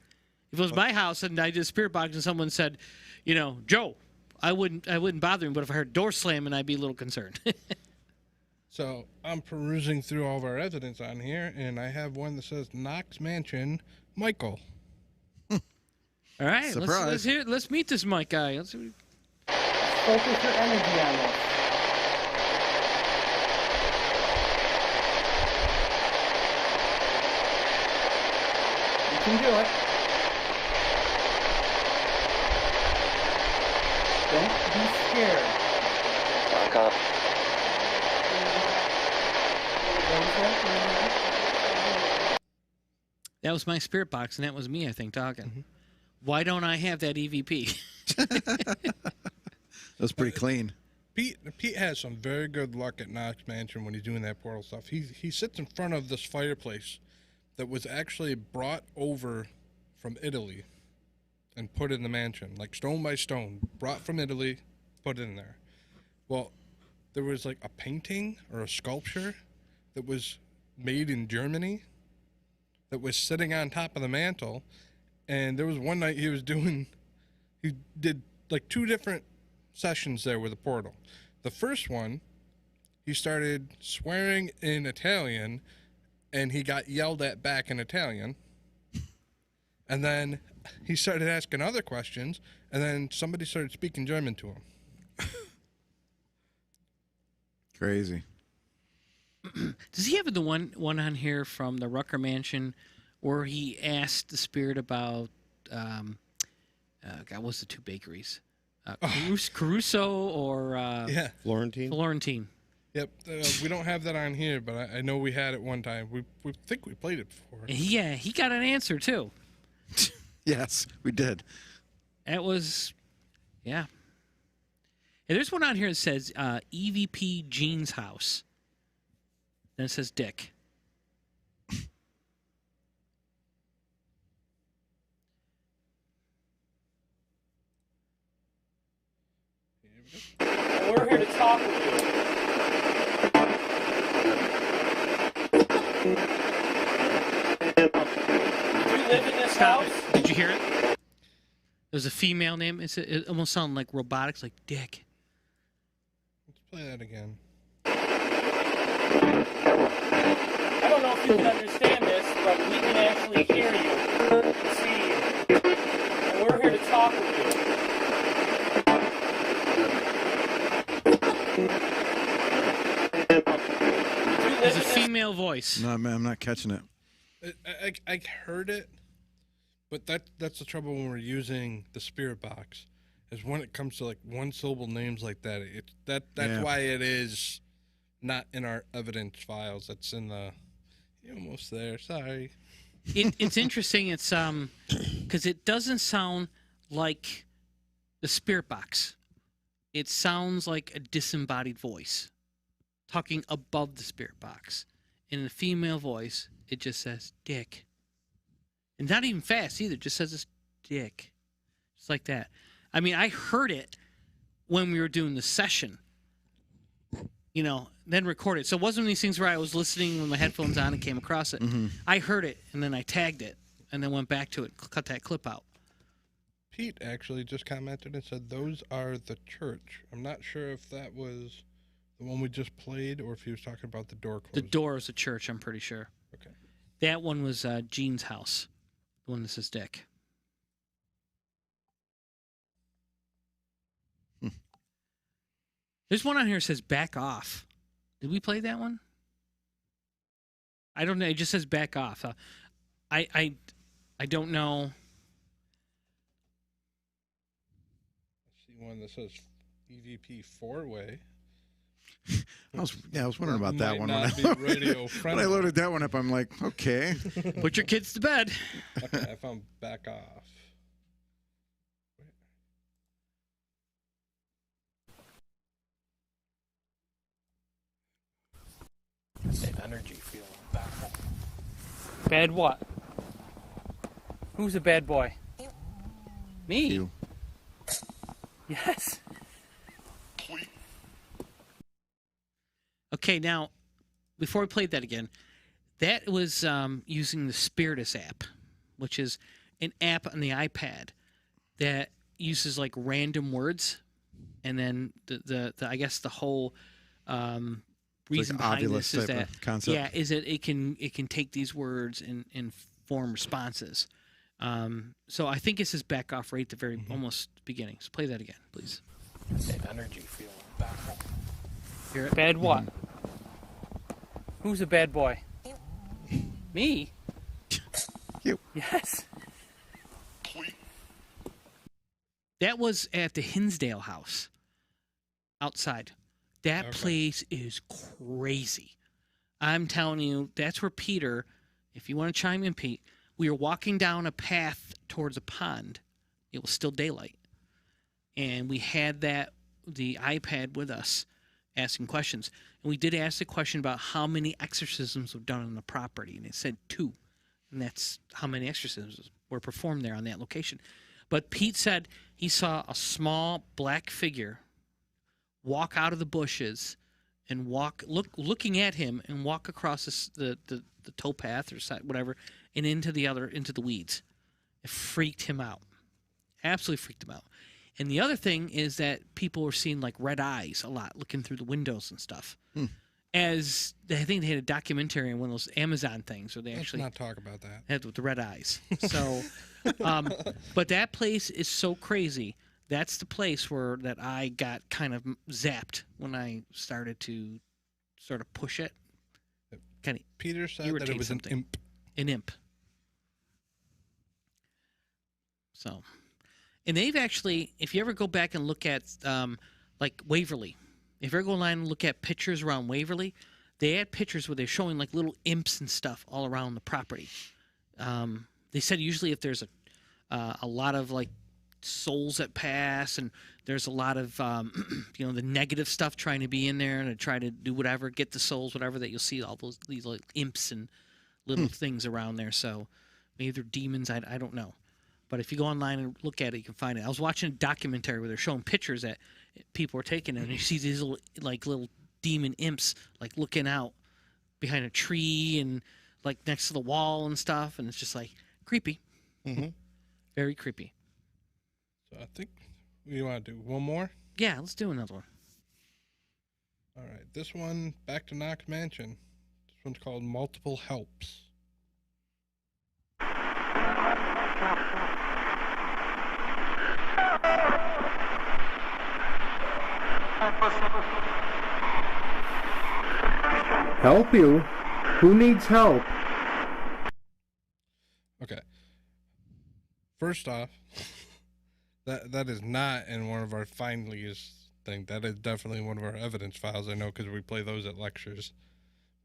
If it was my house and I did a spirit box and someone said, "Joe," I wouldn't bother him. But if I heard door slamming, I'd be a little concerned. So I'm perusing through all of our evidence on here, and I have one that says Knox Mansion, Michael. All right, Surprise. let's meet this Mike guy. Focus your energy on this. You can do it. Don't be scared. Back up. That was my spirit box, and that was me, I think, talking. Mm-hmm. Why don't I have that EVP? That's pretty clean. Pete has some very good luck at Knox Mansion when he's doing that portal stuff. He sits in front of this fireplace that was actually brought over from Italy and put in the mansion, like stone by stone, brought from Italy, put in there. Well, there was like a painting or a sculpture that was made in Germany that was sitting on top of the mantle. And there was one night he did like 2 different sessions there with the portal. The first one, he started swearing in Italian, and he got yelled at back in Italian. And then he started asking other questions, and then somebody started speaking German to him. Crazy. Does he have the one on here from the Rucker Mansion where he asked the spirit about, God, what's the 2 bakeries? Caruso or Yeah. Florentine. Yep. We don't have that on here, but I know we had it one time. We think we played it before. Yeah, he got an answer too. Yes, we did. That was, yeah. And there's one on here that says EVP Gene's house. Then it says Dick. We're here to talk with you. Did you live in this house? Did you hear it? There's a female name. It almost sounded like robotics, like Dick. Let's play that again. I don't know if you can understand this, but we can actually hear you and see you. And we're here to talk with you. There's a female voice. No, man, I'm not catching it. I heard it, but that's the trouble when we're using the spirit box, is when it comes to like one syllable names like that. That's Yeah. why it is not in our evidence files. That's in the. You're almost there. Sorry. It's interesting. It's because it doesn't sound like the spirit box. It sounds like a disembodied voice talking above the spirit box. In a female voice, it just says Dick. And not even fast either. It just says it's Dick. Just like that. I mean, I heard it when we were doing the session. You know, then recorded. So it wasn't one of these things where I was listening with my headphones on and came across it. Mm-hmm. I heard it, and then I tagged it, and then went back to it, cut that clip out. Pete actually just commented and said those are the church. I'm not sure if that was the one we just played or if he was talking about the door The closing. door is a church, I'm pretty sure. Okay. That one was Gene's house, the one that says Dick. There's one on here that says back off. Did we play that one? I don't know. It just says back off. I don't know. I see one that says EVP 4-way. I was wondering about that Might one. not When be radio when friendly. I loaded that one up, I'm like, okay. Put your kids to bed. Okay, I found back off. That energy feeling bad. Bad what? Who's a bad boy? Me? You. Yes. Okay, now, before we played that again, that was using the Spiritus app, which is an app on the iPad that uses like random words, and then the I guess the whole reason like behind this Ovilus is type that of concept. yeah, is that it can take these words and form responses. So I think this is back off right at the very almost beginning. So play that again, please. That energy feeling bad. Hear it? Bad what? Who's a bad boy? Me? You. Yes. That was at the Hinsdale house outside. That Okay. place is crazy. I'm telling you, that's where Peter, if you want to chime in, Pete, we were walking down a path towards a pond. It was still daylight. And we had the iPad with us asking questions. And we did ask the question about how many exorcisms were done on the property. And it said 2. And that's how many exorcisms were performed there on that location. But Pete said he saw a small black figure walk out of the bushes and looking at him and walk across the towpath or side, whatever, and into the weeds. It freaked him out. Absolutely freaked him out. And the other thing is that people were seeing like red eyes a lot, looking through the windows and stuff. As I think they had a documentary on one of those Amazon things where they Let's actually not talk about that. had with the red eyes. So, but that place is so crazy. That's the place that I got kind of zapped when I started to sort of push it. Kind of Peter said that irritate it was something. an imp. An imp. So, and they've actually, if you ever go back and look at like Waverly, if you ever go online and look at pictures around Waverly, they had pictures where they're showing like little imps and stuff all around the property. They said usually if there's a lot of like souls that pass and there's a lot of the negative stuff trying to be in there and to try to do whatever, get the souls, whatever, that you'll see all these like imps and little things around there. So maybe they're demons, I don't know. But if you go online and look at it, you can find it. I was watching a documentary where they're showing pictures that people are taking, and you see these little demon imps like looking out behind a tree and like next to the wall and stuff, and it's just like creepy. Mm-hmm. Very creepy. So I think we want to do one more. Yeah, let's do another one. All right, this one, back to Knox Mansion. This one's called Multiple Helps. Help you? Who needs help? Okay. First off, that is not in one of our findings thing. That is definitely one of our evidence files. I know because we play those at lectures.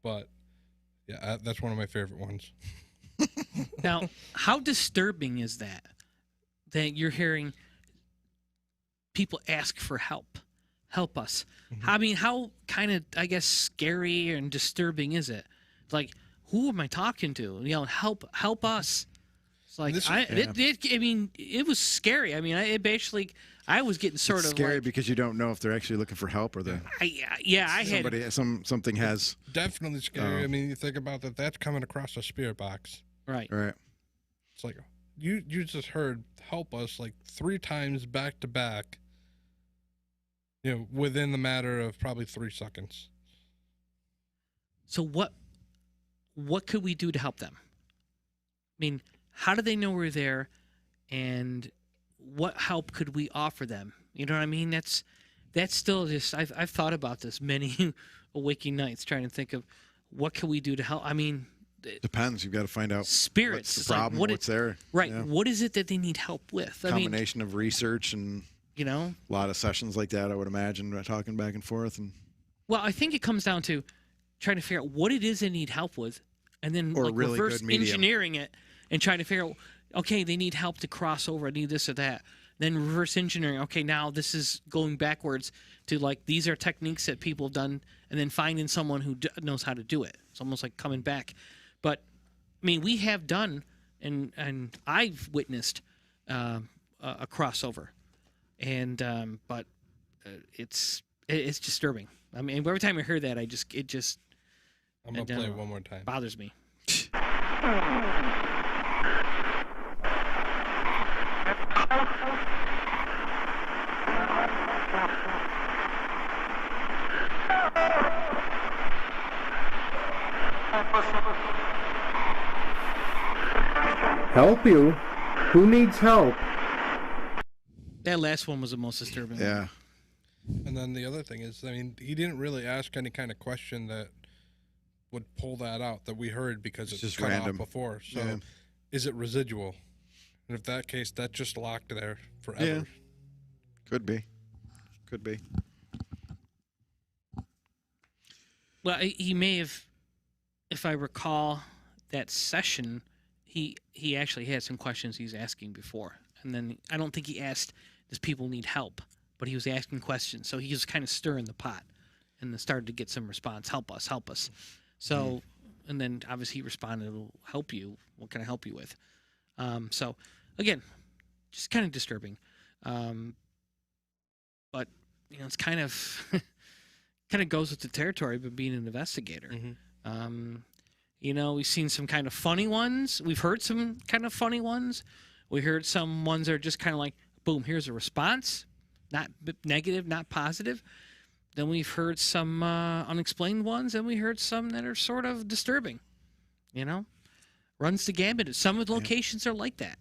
But yeah, that's one of my favorite ones. Now, how disturbing is that you're hearing people ask for help? Help us. I mean, how kind of, I guess, scary and disturbing is it? Like, who am I talking to? You know, help us. It's like, I mean, it was scary. I mean, I was getting sort It's of scary like, because you don't know if they're actually looking for help or the something has Definitely scary. I mean, you think about that. That's coming across a spirit box. right. right. It's like you just heard "help us" like 3 times back to back. You know, within the matter of probably 3 seconds. So what could we do to help them? I mean, how do they know we're there, and what help could we offer them? You know what I mean? That's still just I've thought about this many waking nights, trying to think of what can we do to help. I mean, Depends. You've got to find out spirits. what's It's the like, problem, what what's there. right? Yeah. What is it that they need help with? I mean, Combination of research and you know. a lot of sessions like that, I would imagine, talking back and forth. And Well, I think it comes down to trying to figure out what it is they need help with, and then Or like really reverse good medium. engineering it and trying to figure out, okay, they need help to cross over. I need this or that. Then reverse engineering. Okay, now this is going backwards to like these are techniques that people have done, and then finding someone who knows how to do it. It's almost like coming back. But I mean, we have done, and I've witnessed a crossover, and but it's disturbing. I mean, every time I hear that, it just I'm gonna play it one more time. bothers me. Help you? Who needs help? That last one was the most disturbing. yeah, And then the other thing is, I mean, he didn't really ask any kind of question that would pull that out that we heard because it's just cut random. off before. So, Yeah. is it residual? And if that case, that's just locked there forever. Yeah. Could be. Well, he may have, if I recall that session, he actually had some questions he was asking before, and then I don't think he asked, "Does people need help?" But he was asking questions, so he was kind of stirring the pot, and then started to get some response. Help us. So, and then obviously he responded, "Will help you. What can I help you with?" So, again, just kind of disturbing, but you know, it's kind of goes with the territory of being an investigator. You know, we've seen some kind of funny ones. We've heard some kind of funny ones. We heard some ones that are just kind of like, boom, here's a response. Not negative, not positive. Then we've heard some unexplained ones, and we heard some that are sort of disturbing. You know? Runs the gambit. Some of the locations are like that.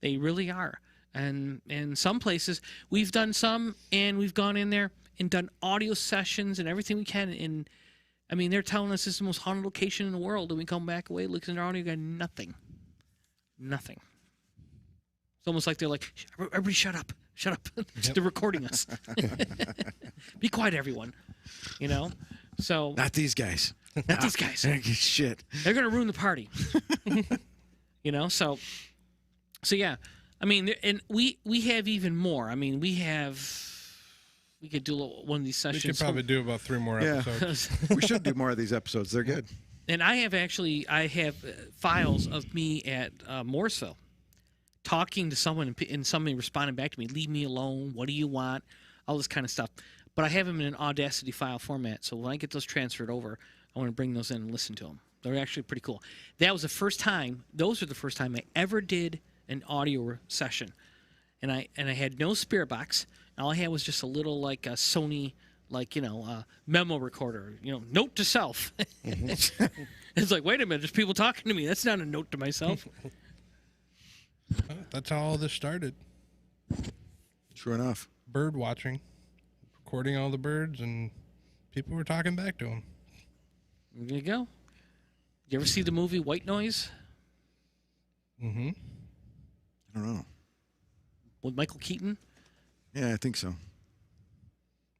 They really are. And in some places, we've done some, and we've gone in there and done audio sessions and everything we can, and I mean, they're telling us this is the most haunted location in the world, and we come back away, look in their audio, got nothing. Nothing. It's almost like they're like, everybody shut up. They're recording us. Be quiet, everyone. You know? So Not these guys. not these guys. Shit. They're going to ruin the party. You know? So yeah. I mean, and we have even more. I mean, we could do one of these We sessions. could probably do about 3 more Yeah. episodes. We should do more of these episodes. They're good. And I have files of me at Morrisville talking to someone and somebody responding back to me, leave me alone, what do you want, all this kind of stuff. But I have them in an Audacity file format, so when I get those transferred over, I want to bring those in and listen to them. They're actually pretty cool. Those were the first time I ever did an audio session. and I had no spirit box. All I had was just a little like a Sony memo recorder. Note to self. It's like, wait a minute, there's people talking to me. That's not a note to myself. That's how all this started. True enough. Bird watching, recording all the birds, and people were talking back to them. There you go. You ever see the movie White Noise? Mm-hmm. I don't know. With Michael Keaton? Yeah, I think so.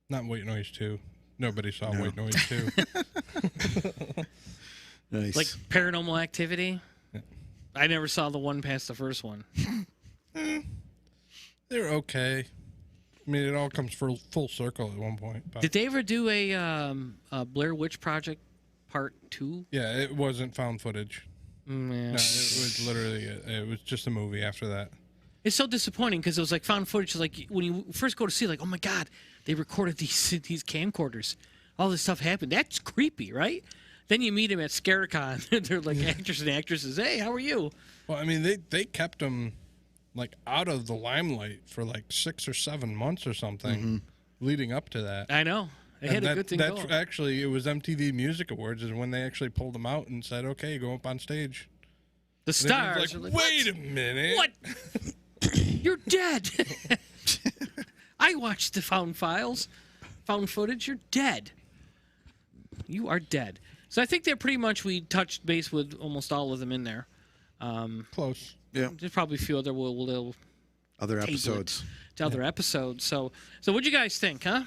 Not White Noise 2. Nobody saw No. White Noise 2. Nice. Like Paranormal Activity? Yeah. I never saw the one past the first one. They're okay. I mean, it all comes full circle at one point. But Did they ever do a Blair Witch Project Part 2? yeah, it wasn't found footage. Yeah. No, it was literally, it was just a movie after that. It's so disappointing because it was like found footage. Like when you first go to see, like, oh my God, they recorded these camcorders. All this stuff happened. That's creepy, right? Then you meet them at Scarecon. They're like actors and actresses. Hey, how are you? Well, I mean, they kept them like out of the limelight for like 6 or 7 months or something leading up to that. I know. They had a good thing that's going. actually, it was MTV Music Awards is when they actually pulled them out and said, okay, go up on stage. The And everyone's stars are like, like, wait a minute. What? You're dead. I watched the found footage. You're dead. You are dead. So I think they're pretty much, we touched base with almost all of them in there. Close. Yeah. There's probably a few other little Other table it episodes. to other episodes. So what'd you guys think, huh?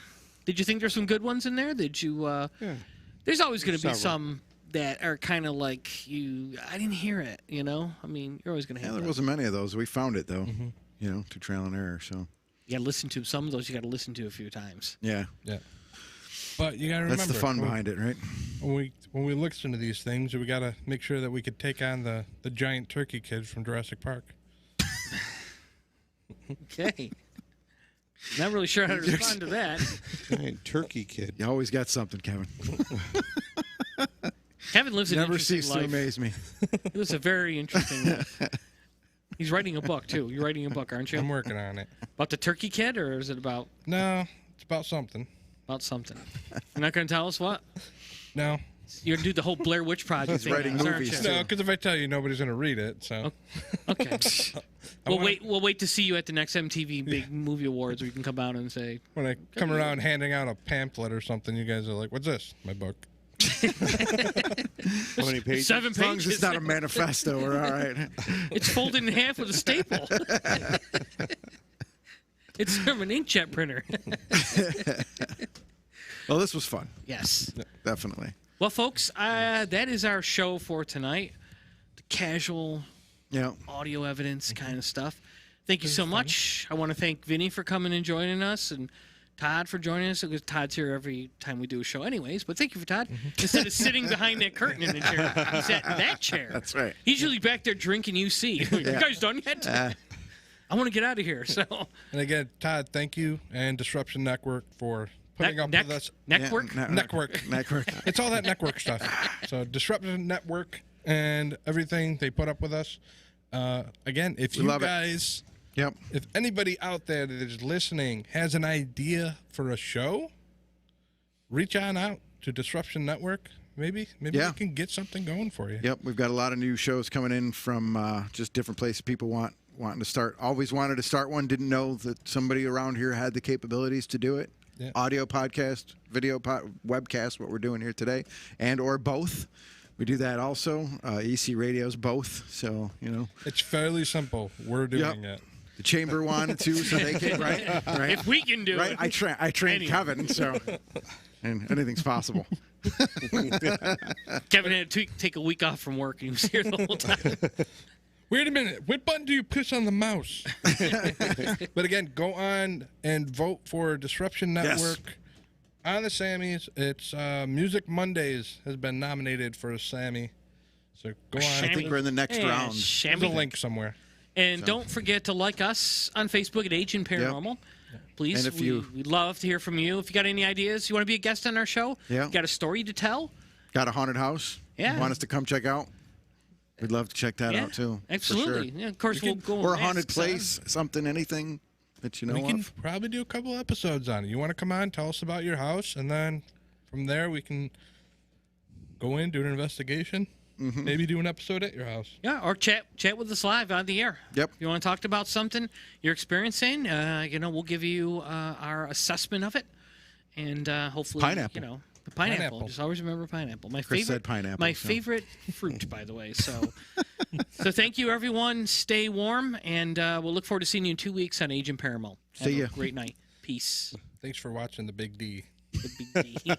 Did you think there's some good ones in there? Did you? Yeah. There's always going to be Several. some that are kind of like I didn't hear it. I mean, you're always going to Yeah, have. there that. wasn't many of those. We found it though. To trial and error. So You got to listen to some of those. You got to listen to a few times. yeah, Yeah. But you got to remember. that's the fun behind it, right? When we listen to these things, we got to make sure that we could take on the giant turkey kid from Jurassic Park. Okay. Not really sure how to respond to that. Giant turkey kid. You always got something, Kevin. Kevin lives an Never interesting cease to life. amaze me. He lives a very interesting life. He's writing a book too. You're writing a book, aren't you? I'm working on it. About the turkey kid, or is it about No, it's about something. something? You're not going to tell us what? No. You're going to do the whole Blair Witch Project He's thing, writing aren't movies, you? too. No, because if I tell you, nobody's going to read it. So Okay. I wanna- We'll wait to see you at the next MTV Big Movie Awards, where you can come out and say, when I come around handing out a pamphlet or something, you guys are like, "What's this? My book." How many pages? 7 As long as pages. it's not a manifesto, we're all right. It's folded in half with a staple. It's from an inkjet printer. Well, this was fun. Yes. Definitely. Well, folks, that is our show for tonight. The casual Yeah. audio evidence kind of stuff. Thank you so much. I want to thank Vinny for coming and joining us, and Todd for joining us, because Todd's here every time we do a show anyways. But thank you for Todd. Instead of sitting behind that curtain in the chair, he sat in that chair. That's right. He's usually back there drinking UC. You guys done yet? I want to get out of here. So And again, Todd, thank you, and Disruption Network for putting up with us. Network? Yeah, Network. Network. It's all that network stuff. So Disruption Network and everything they put up with us. Again, if We you love it. guys, Yep. if anybody out there that is listening has an idea for a show, reach on out to Disruption Network. Maybe Yeah. we can get something going for you. Yep. We've got a lot of new shows coming in from just different places people wanting to start. Always wanted to start one. Didn't know that somebody around here had the capabilities to do it. Yeah. Audio podcast, video webcast, what we're doing here today, and or both. We do that also. EC Radios, both. So, It's fairly simple. We're doing it. the chamber wanted to, so they can, right? If we can do Right? it. I trained Anyway. Kevin, so, and anything's possible. Kevin had to take a week off from work, and he was here the whole time. Wait a minute. What button do you push on the mouse? But again, go on and vote for Disruption Network on the Sammys. It's Music Mondays has been nominated for a Sammy. So go on. I think we're in the next round. There's a Shammy. link somewhere. And don't forget to like us on Facebook at Agent Paranormal. Please, And if you- we'd love to hear from you. If you got any ideas, you want to be a guest on our show, Yeah. got a story to tell, Got a haunted house? Yeah. Want us to come check out? We'd love to check that out too. for Absolutely. sure. Yeah, of course, we'll go. Or a and haunted ask place, something, anything that you know We can of. probably do a couple episodes on it. You want to come on, tell us about your house, and then from there we can go in, do an investigation, maybe do an episode at your house. Yeah, or chat with us live on the air. Yep. If you want to talk about something you're experiencing, we'll give you our assessment of it, and hopefully, Pineapple. the pineapple. Pineapple. Just always remember pineapple. My Chris favorite said pineapple, My so. favorite fruit, by the way. So, so thank you, everyone. Stay warm, and we'll look forward to seeing you in 2 weeks on Agent Paranormal. Have See a ya. great night. Peace. Thanks for watching the Big D. The big D.